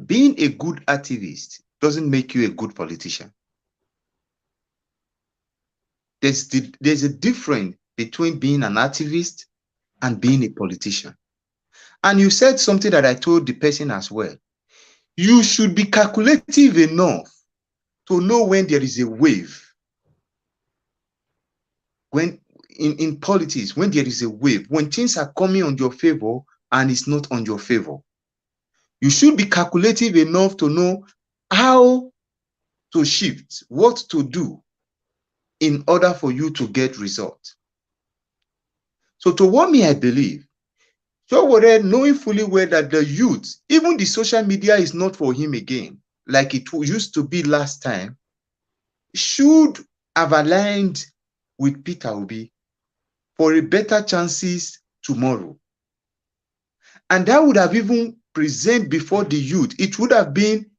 being a good activist doesn't make you a good politician. There's a difference between being an activist and being a politician. And you said something that I told the person as well. You should be calculative enough to know when there is a wave. When in politics, when there is a wave, when things are coming on your favor and it's not on your favor, you should be calculative enough to know how to shift, what to do in order for you to get results. So to what me, I believe, Shogore, knowing fully well that the youth, even the social media is not for him again, like it used to be last time, should have aligned with Peter Obi for a better chances tomorrow. And that would have even presented before the youth. It would have been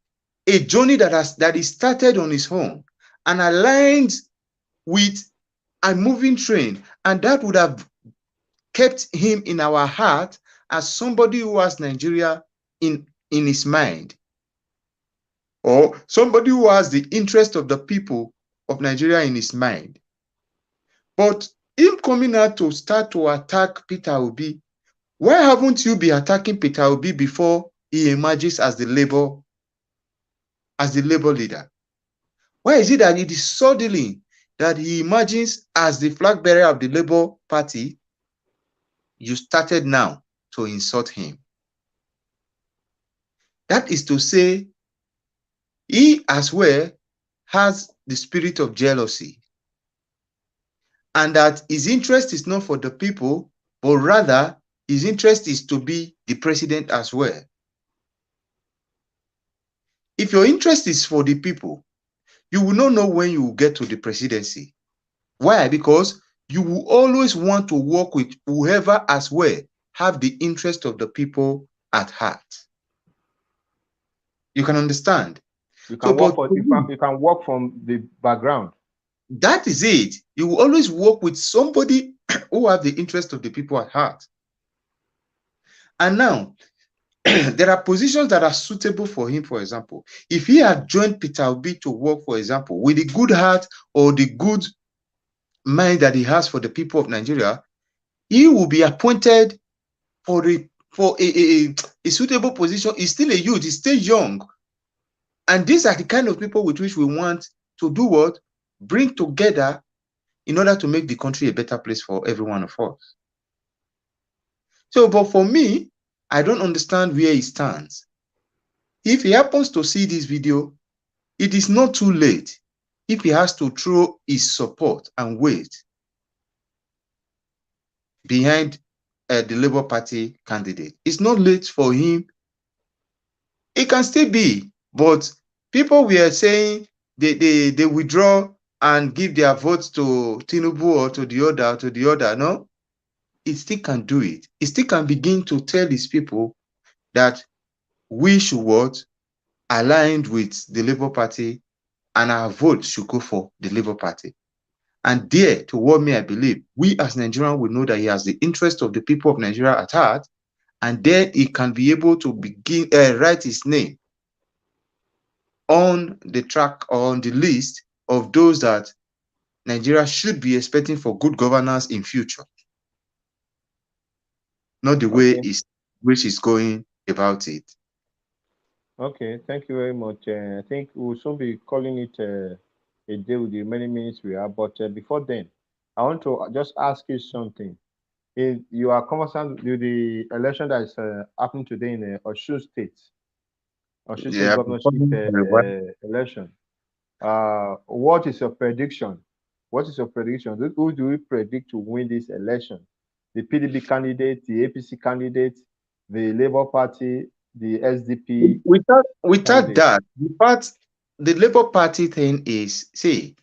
a journey that is started on his own and aligned with a moving train. And that would have kept him in our heart as somebody who has Nigeria in his mind, or somebody who has the interest of the people of Nigeria in his mind. But him coming out to start to attack Peter Obi, why haven't you been attacking Peter Obi before he emerges as the Labour leader? Why is it that it is suddenly that he emerges as the flag bearer of the Labour Party? You started now to insult him. That is to say, he as well has the spirit of jealousy, and that his interest is not for the people, but rather his interest is to be the president as well. If your interest is for the people, you will not know when you will get to the presidency. Why? Because you will always want to work with whoever as well have the interest of the people at heart. You can understand. You can work from the background. That is it. You will always work with somebody who have the interest of the people at heart. And now, there are positions that are suitable for him. For example, if he had joined Peter Obi to work, for example, with the good heart or the good mind that he has for the people of Nigeria, he will be appointed for a suitable position. He's still a youth, he's still young. And these are the kind of people with which we want to do what? Bring together in order to make the country a better place for every one of us. So, but for me, I don't understand where he stands. If he happens to see this video, it is not too late if he has to throw his support and weight behind the Labour Party candidate. It's not late for him. It can still be, but people were saying they withdraw and give their votes to Tinubu or to the other. No, it still can do it. It still can begin to tell his people that we should what? Aligned with the Labour Party, and our vote should go for the Labour Party. And there, to what me I believe, we as Nigerians will know that he has the interest of the people of Nigeria at heart, and then he can be able to begin write his name on the track or on the list of those that Nigeria should be expecting for good governance in future, not the way Okay. which is going about it. Okay. Thank you very much. I think we'll soon be calling it a day with the many minutes we have. But before then, I want to just ask you something. If you are conversant with the election that is happening today in Osun State Yeah, governorship election, what is your prediction? What is your prediction? Who do we predict to win this election? The PDP candidate, the APC candidate, the Labour Party, the SDP without candidate? that, the part the Labour Party thing is, see,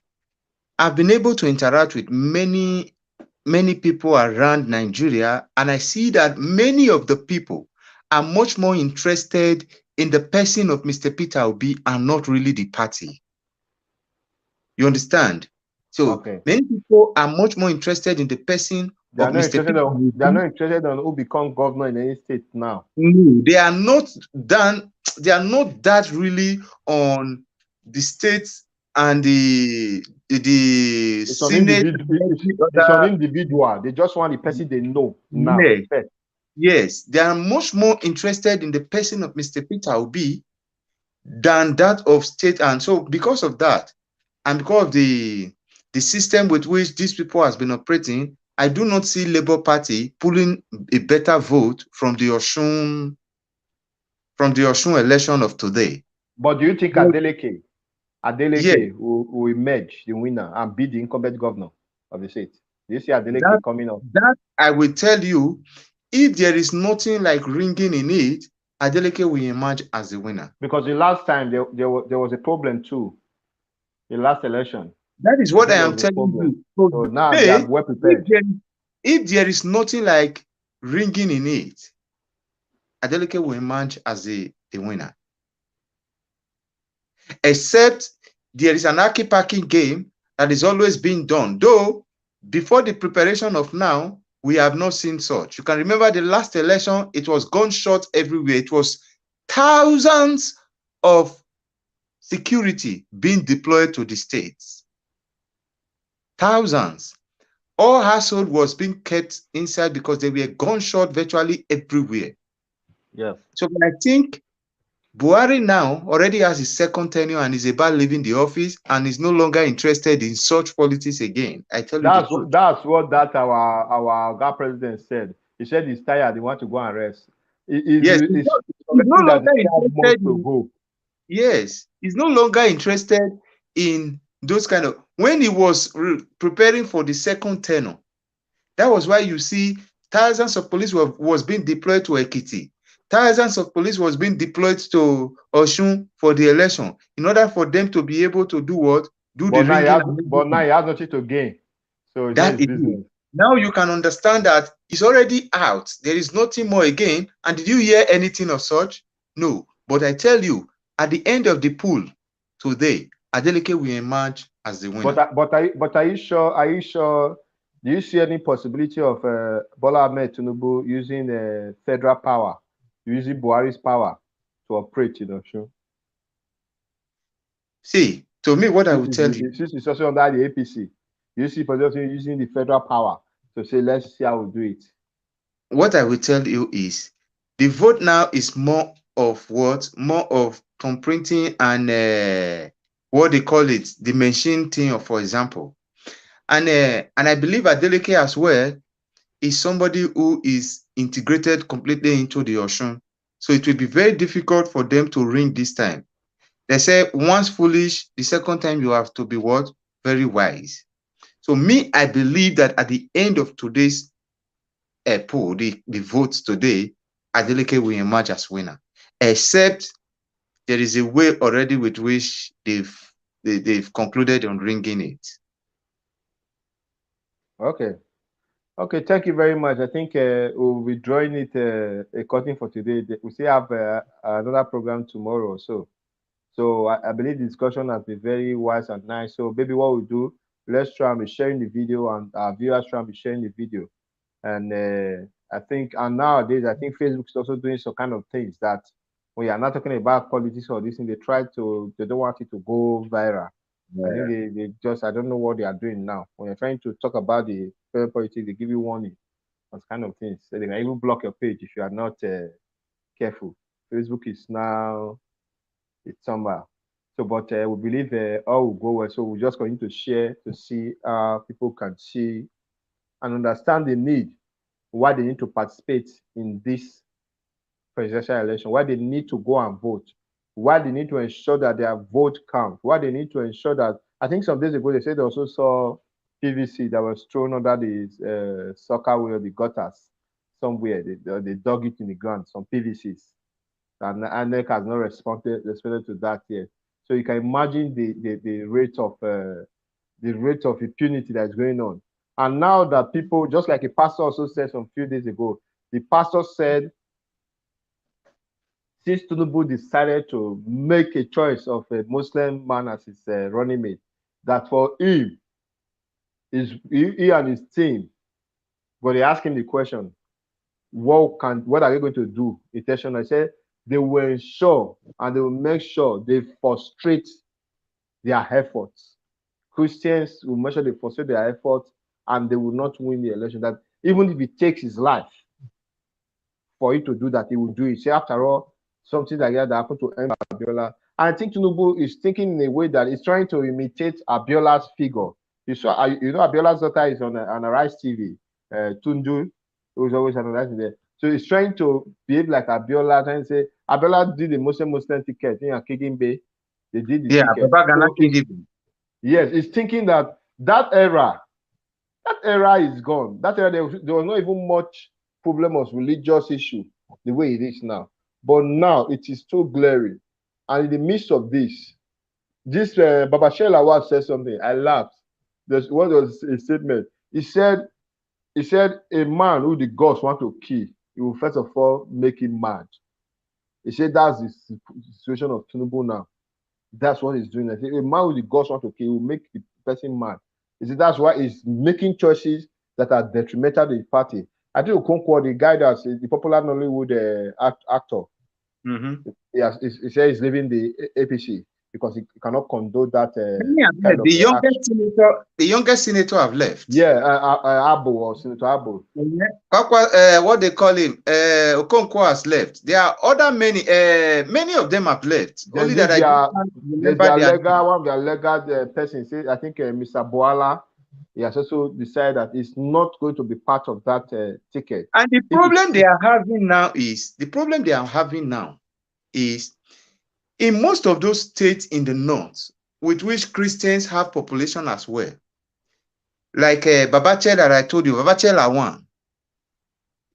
I've been able to interact with many people around Nigeria, and I see that many of the people are much more interested in the person of Mr. Peter Obi and not really the party. You understand? So Okay. many people are much more interested in the person They are of not Mr. interested Peter on they are Obi. not interested on who become governor in any state now. No, they are not done. They are not that really on the states and the It's on Senate individual. and every It's on other. individual. They just want the person they know now. Yes, yes, they are much more interested in the person of Mr. Peter Obi than that of state. And so, because of that, and because of the system with which these people has been operating, I do not see Labour Party pulling a better vote from the Osun election of today. But do you think But yes, Adeleke will emerge the winner and be the incumbent governor of the state? Do you see that Adeleke coming up? that I will tell you, if there is nothing like ringing in it, Adeleke will emerge as the winner. Because the last time there was a problem too. The last election, That is I what I think there am was a telling problem. you. So So now they are today, well if prepared. there, if there is nothing like ringing in it, Adeleke will emerge as the winner. Except there is an arky-packing game that is always being done. Though, before the preparation of now, we have not seen such. You can remember the last election, it was gunshot everywhere. It was thousands of security being deployed to the states. Thousands. All household was being kept inside because they were gunshot virtually everywhere. Yes. So I think Buhari now already has his second tenure and is about leaving the office and is no longer interested in such politics again. I tell you the truth. That's what that our God president said. He said he's tired. He want to go and rest. Yes, It's he's no forgetting that he longer still has months interested to in, go. yes, he's no longer interested in those kind of, when he was preparing for the second tenure, that was why you see thousands of police was being deployed to Ekiti. Thousands of police was being deployed to Osun for the election in order for them to be able to do what? Do the ringing and But now everything. he has nothing to gain. So it's not That his is it. business. Now you can understand that it's already out. There is nothing more again. And did you hear anything of such? No. But I tell you, at the end of the pool today, Adeleke will emerge as the winner. But are you sure? Are you sure? Do you see any possibility of Bola Ahmed Tinubu using federal power, using Buhari's power to operate in Osun? See, to me, what I will tell you, Since it's also under the APC, you see possibility using the federal power to say, let's see how we do it. what I will tell you is the vote now is more of what? More of thumbprinting and what they call it, the machine thing, for example. And I believe Adeleke as well is somebody who is integrated completely into the Osun. So it will be very difficult for them to ring this time. They say once foolish, the second time you have to be what? Very wise. So me, I believe that at the end of today's poll, the votes today, Adeleke will emerge as winner. Except there is a way already with which they've concluded on ringing it. Okay. Okay, thank you very much. I think we'll be drawing it a curtain for today. We still have another program tomorrow. So I believe the discussion has been very wise and nice. So maybe what we'll do, let's try and be sharing the video and our viewers try and be sharing the video. And I think, and nowadays, I think Facebook is also doing some kind of things that when you're not talking about politics or this thing, they don't want it to go viral. I think they just, I don't know what they are doing now. When you're trying to talk about the politics, they give you warning, those kind of things. So they can even block your page if you are not careful. Facebook is now, it's somewhere. So, but we believe all will go well. So we're just going to share to see how people can see and understand the need, why they need to participate in this presidential election, why they need to go and vote, why they need to ensure that their vote count, why they need to ensure that. I think some days ago they said they also saw PVC that was thrown under the soccer or the gutters somewhere. They dug it in the ground, some PVCs, and INEC has not responded to that yet. So you can imagine the rate of impunity that's going on. And now that people, just like a pastor also said some few days ago, the pastor said, since Tinubu decided to make a choice of a Muslim man as his running mate, that for him, he and his team, but they asked him the question, what are they going to do intentionally? I said they will ensure and they will make sure they frustrate their efforts. Christians will make sure they frustrate their efforts and they will not win the election. That even if it takes his life for it to do that, he will do it. See, after all, something like that happened to Abiola. And I think Tinubu is thinking in a way that he's trying to imitate Abiola's figure. Abiola's daughter is on Arise TV, Tundu, who's always analyzing there. So he's trying to behave like Abiola, trying to say, Abiola did the Muslim ticket in Kigin Bay. They did the ticket. So yes, he's thinking that era is gone. That era, there was not even much problem of religious issue the way it is now. But now it is too glaring. And in the midst of this Babashir Lawal said something. I laughed. What was a statement? He said, a man who the gods want to kill, he will first of all make him mad. He said that's the situation of Tinubu now. That's what he's doing. I said, a man who the gods want to kill, he will make the person mad. He said that's why he's making choices that are detrimental to the party. I think Okonkwo, the guy that's the popular Nollywood actor, he said he's leaving the APC because he cannot condone that. The youngest senator have left. Yeah, Abo or Senator Abo. What they call him, Okonkwo has left. There are other many of them have left. Only that one of their legal persons, I think Mr. Boala, he has also decided that he's not going to be part of that ticket. And the problem they are having now is in most of those states in the north, with which Christians have population as well, like Babachel that I told you, Babachel Lawan,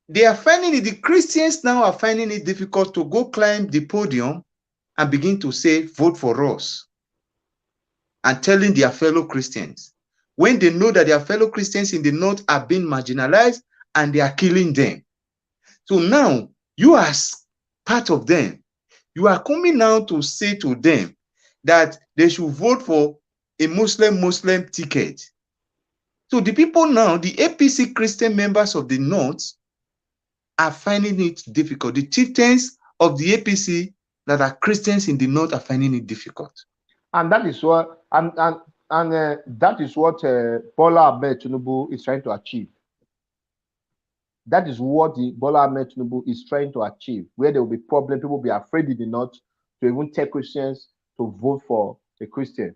they are finding it, the Christians now are finding it difficult to go climb the podium and begin to say, vote for us, and telling their fellow Christians, when they know that their fellow Christians in the north are being marginalized and they are killing them. So now, you as part of them, you are coming now to say to them that they should vote for a Muslim ticket. So the people now, the APC Christian members of the north, are finding it difficult. The chieftains of the APC that are Christians in the north are finding it difficult. And that is what that is what Bola Ahmed Tinubu is trying to achieve. That is what the Bola Ahmed Tinubu is trying to achieve, where there will be problem, people will be afraid in the north to even tell Christians to vote for a Christian.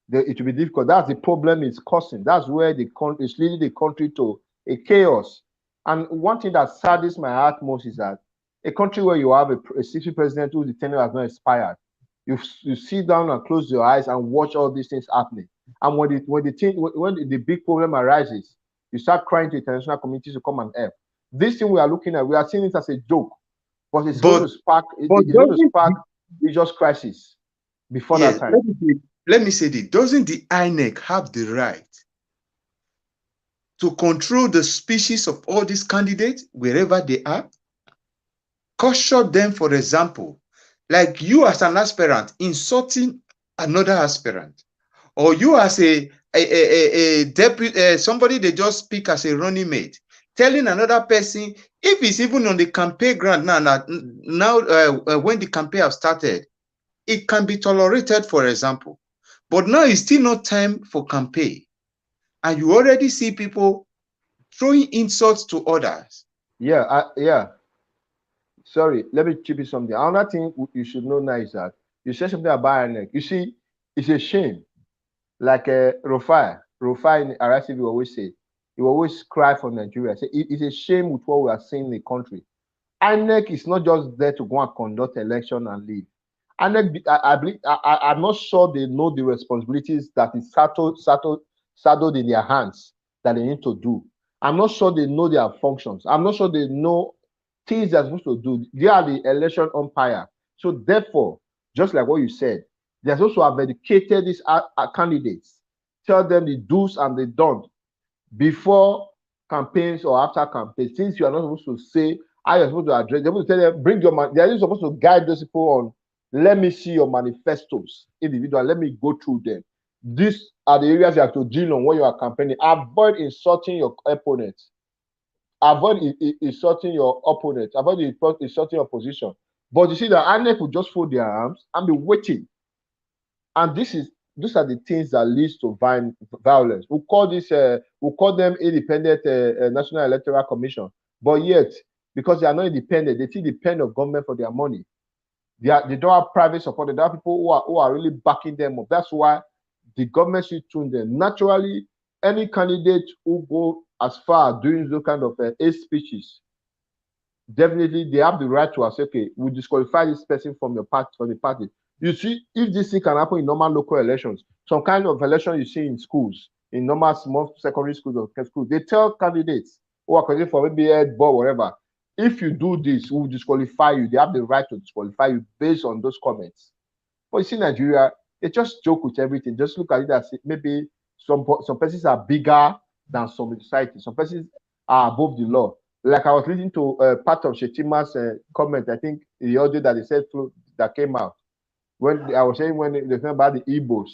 It will be difficult. That's the problem it's causing. That's where it's leading the country to a chaos. And one thing that saddens my heart most is that a country where you have a city president whose tenure has not expired, you sit down and close your eyes and watch all these things happening. And when the big problem arises, you start crying to international communities to come and help. This thing we are looking at, we are seeing it as a joke, but it's going to spark religious crisis before that time. Let me say this: doesn't the INEC have the right to control the species of all these candidates wherever they are? Caution them, for example, like you as an aspirant insulting another aspirant, or you as a deputy, somebody they just pick as a running mate, telling another person, if it's even on the campaign ground now, when the campaign have started, it can be tolerated, for example. But now it's still not time for campaign. And you already see people throwing insults to others. Yeah. Sorry, let me chip you something. Another thing you should know now is that you said something about INEC. You see, it's a shame. Like Rufai in RSC will always say, he will always cry for Nigeria. Say it's a shame with what we are seeing in the country. INEC is not just there to go and conduct election and leave. INEC, I believe, I'm not sure they know the responsibilities that is saddled in their hands that they need to do. I'm not sure they know their functions. I'm not sure they know things they're supposed to do. They are the election umpire. So therefore, just like what you said, they're supposed to have educated these candidates, tell them the do's and the don'ts before campaigns or after campaigns. Since you are not supposed to say how you're supposed to address, they're supposed to tell them, bring your man. They're supposed to guide those people on. Let me see your manifestos, individual. Let me go through them. These are the areas you have to deal on when you are campaigning. Avoid insulting your opponents. Avoid insulting your opponents. Avoid insulting your position. But you see that INEC will just fold their arms and be waiting. And these are the things that leads to violence. We call them independent National Electoral Commission, but yet because they are not independent, they still depend on government for their money. They don't have private support. They don't have people who are really backing them up. That's why the government should tune them. Naturally, any candidate who go as far as doing those kind of hate speeches, definitely they have the right to say, okay, we disqualify this person from the party. You see, if this thing can happen in normal local elections, some kind of election you see in schools, in normal small secondary schools or schools, they tell candidates who are candidates for maybe head board, whatever, if you do this, we will disqualify you. They have the right to disqualify you based on those comments. But you see, Nigeria, they just joke with everything. Just look at it as maybe some persons are bigger than some in society. Some persons are above the law. Like I was listening to part of Shetima's comment, I think the audio that they said that came out when I was saying when they talk about the Igbos,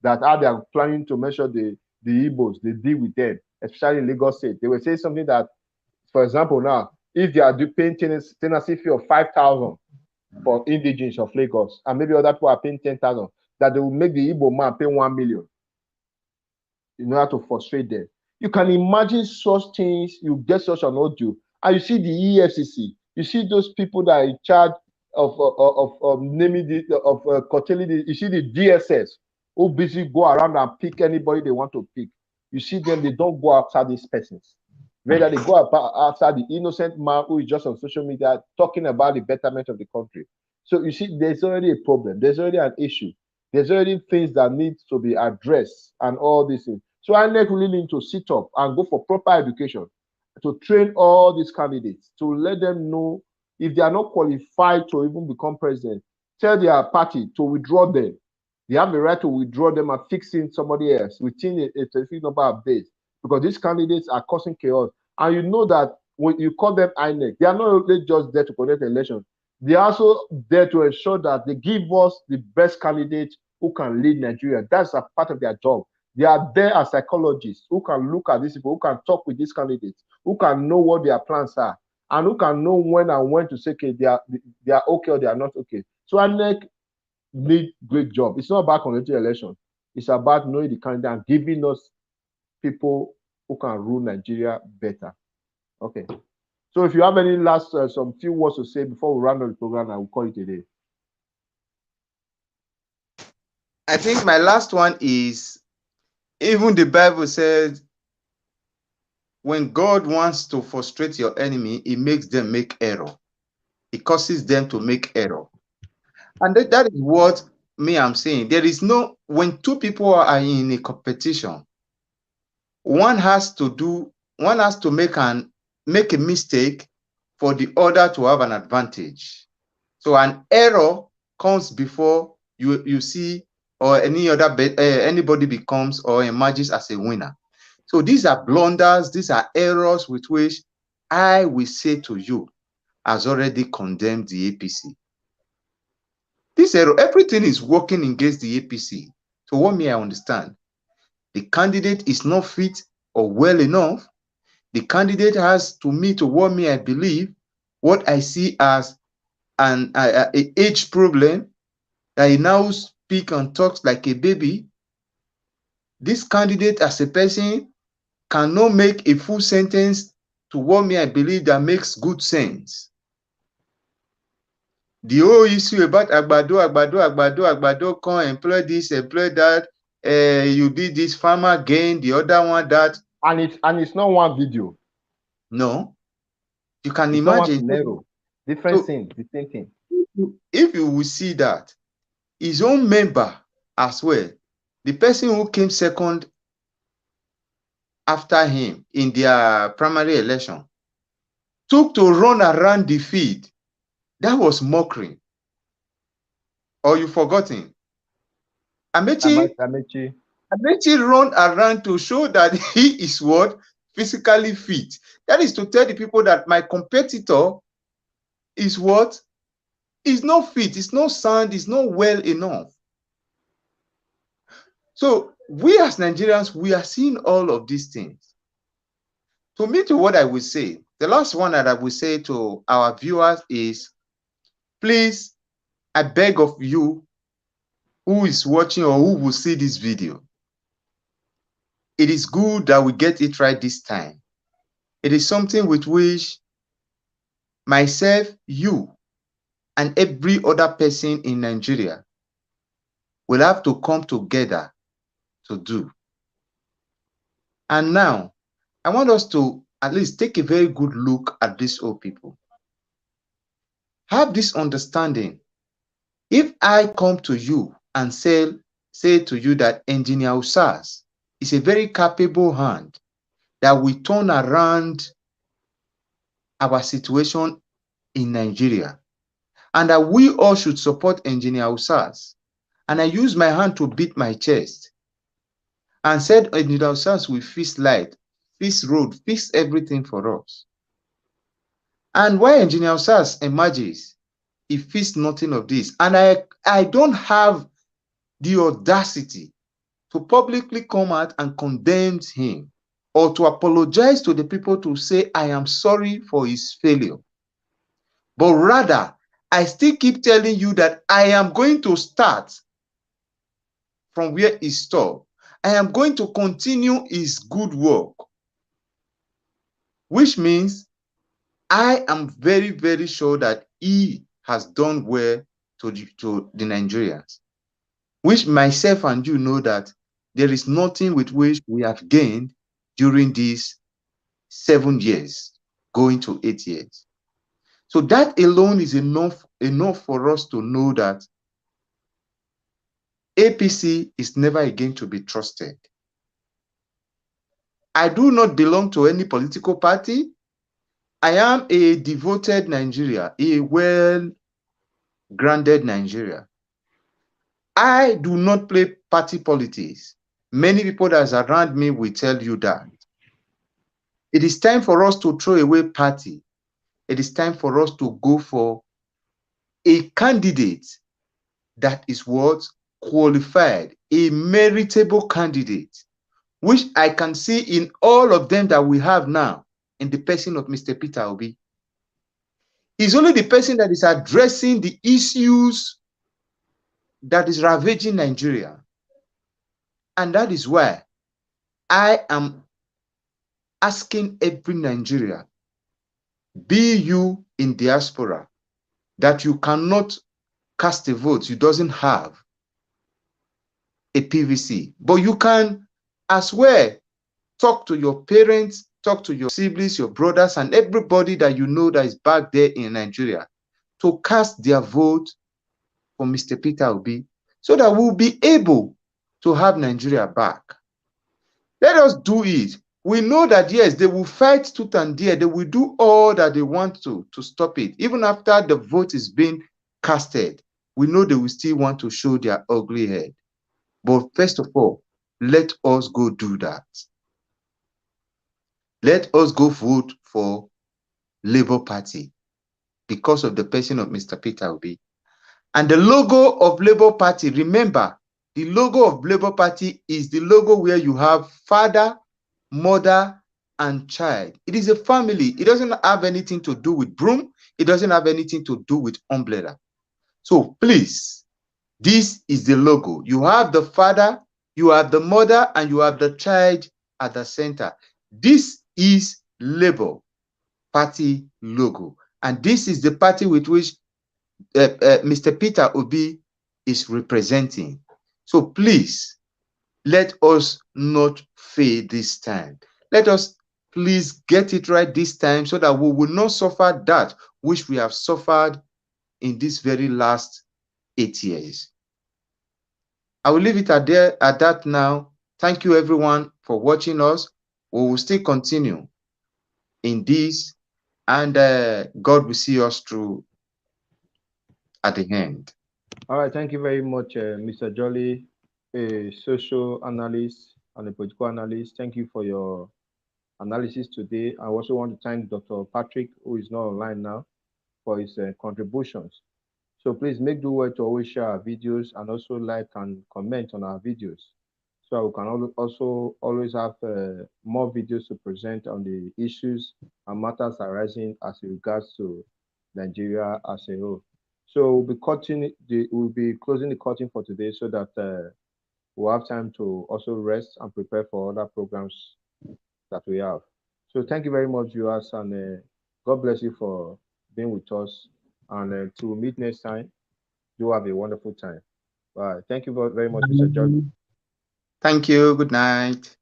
that how they are planning to measure the Igbos, they deal with them, especially in Lagos State. They were saying something that, for example, now if they are paying tenancy fee of 5,000 for indigenes of Lagos, and maybe other people are paying 10,000, that they will make the Igbo man pay 1 million in order to frustrate them. You can imagine such things. You get such an audio, and you see the EFCC. You see those people that are in charge of naming curtailing. You see the DSS who busy go around and pick anybody they want to pick. You see them; they don't go after these persons. Rather, they go after the innocent man who is just on social media talking about the betterment of the country. So you see, there's already a problem. There's already an issue. There's already things that need to be addressed and all these things. So INEC really need to sit up and go for proper education to train all these candidates, to let them know if they are not qualified to even become president, tell their party to withdraw them. They have the right to withdraw them and fix in somebody else within a specific number of days, because these candidates are causing chaos. And you know that when you call them INEC, they are not only just there to conduct elections, they are also there to ensure that they give us the best candidates who can lead Nigeria. That's a part of their job. They are there as psychologists who can look at these people, who can talk with these candidates, who can know what their plans are, and who can know when to say, okay, they are okay or they are not okay. So INEC need great job. It's not about conducting election. It's about knowing the candidate and giving us people who can rule Nigeria better. Okay. So if you have any last, some few words to say before we round up the program, I will call it a day. I think my last one is, even the Bible says, when God wants to frustrate your enemy, he makes them make error. He causes them to make error. And that is what I'm saying. There is no, when two people are in a competition, one has to make a mistake for the other to have an advantage. So an error comes before you see or anybody becomes or emerges as a winner. So these are blunders, these are errors with which I will say to you has already condemned the APC. This error, everything is working against the APC. So what may I understand? The candidate is not fit or well enough. The candidate has to me, to what me I believe, what I see as an age problem, that he now speak and talks like a baby. This candidate as a person cannot make a full sentence to what me I believe that makes good sense. The whole issue about Agbado, come employ this, employ that, you did this, farmer gain, the other one that. And it's not one video. No, you can It's not one imagine. scenario. Different So scenes, the same thing. if you will see that, his own member as well, the person who came second after him in their primary election, took to run around the field. That was mockery. Or you forgotten? Amechi run around to show that he is what? Physically fit. That is to tell the people that my competitor is what? Is not fit, is not sound, is not well enough. So we as Nigerians, we are seeing all of these things. To me, to what I will say, the last one that I will say to our viewers is, please, I beg of you, who is watching or who will see this video, it is good that we get it right this time. It is something with which myself, you, and every other person in Nigeria will have to come together to do. And now, I want us to at least take a very good look at these old people. Have this understanding. If I come to you and say to you that Engineer Usas is a very capable hand that will turn around our situation in Nigeria, and that we all should support Engineer Usas, and I use my hand to beat my chest and said Engineer Usas will fix light, fix road, fix everything for us. And when Engineer Usas emerges, he fixed nothing of this. And I don't have the audacity to publicly come out and condemn him, or to apologize to the people to say, I am sorry for his failure. But rather, I still keep telling you that I am going to start from where he stopped. I am going to continue his good work, which means I am very, very sure that he has done well to the Nigerians, which myself and you know that there is nothing with which we have gained during these 7 years, going to 8 years. So that alone is enough for us to know that APC is never again to be trusted. I do not belong to any political party. I am a devoted Nigeria, a well-grounded Nigeria. I do not play party politics. Many people that are around me will tell you that. It is time for us to throw away party. It is time for us to go for a candidate that is what? Qualified, a meritable candidate, which I can see in all of them that we have now in the person of Mr. Peter Obi. He's only the person that is addressing the issues that is ravaging Nigeria. And that is why I am asking every Nigerian, be you in diaspora, that you cannot cast a vote, you doesn't have a PVC, but you can as well talk to your parents, talk to your siblings, your brothers, and everybody that you know that is back there in Nigeria to cast their vote for Mr. Peter Obi, so that we'll be able to have Nigeria back. Let us do it. We know that, yes, they will fight tooth and nail. They will do all that they want to stop it. Even after the vote is being casted, we know they will still want to show their ugly head. But first of all, let us go do that. Let us go vote for Labour Party because of the person of Mr. Peter Obi. And the logo of Labour Party, remember, the logo of Labour Party is the logo where you have father, mother, and child. It is a family. It doesn't have anything to do with broom. It doesn't have anything to do with umbrella. So please, this is the logo. You have the father, you have the mother, and you have the child at the center. This is Labour Party logo. And this is the party with which Mr. Peter Obi is representing. So please, let us not fail this time. Let us please get it right this time so that we will not suffer that which we have suffered in this very last 8 years. I will leave it at that now. Thank you everyone for watching us. We will still continue in this, and God will see us through at the end. All right, thank you very much, Mr. Jolly, a social analyst and a political analyst. Thank you for your analysis today. I also want to thank Dr. Patrick, who is not online now, for his contributions. So please make do well to always share our videos and also like and comment on our videos. So we can also always have more videos to present on the issues and matters arising as regards to Nigeria as a whole. So we'll be closing the curtain for today so that we'll have time to also rest and prepare for other programs that we have. So thank you very much, viewers, and God bless you for being with us. And till we meet next time, do have a wonderful time. Bye. Thank you very much, Mr. Jolly. Thank you. Good night.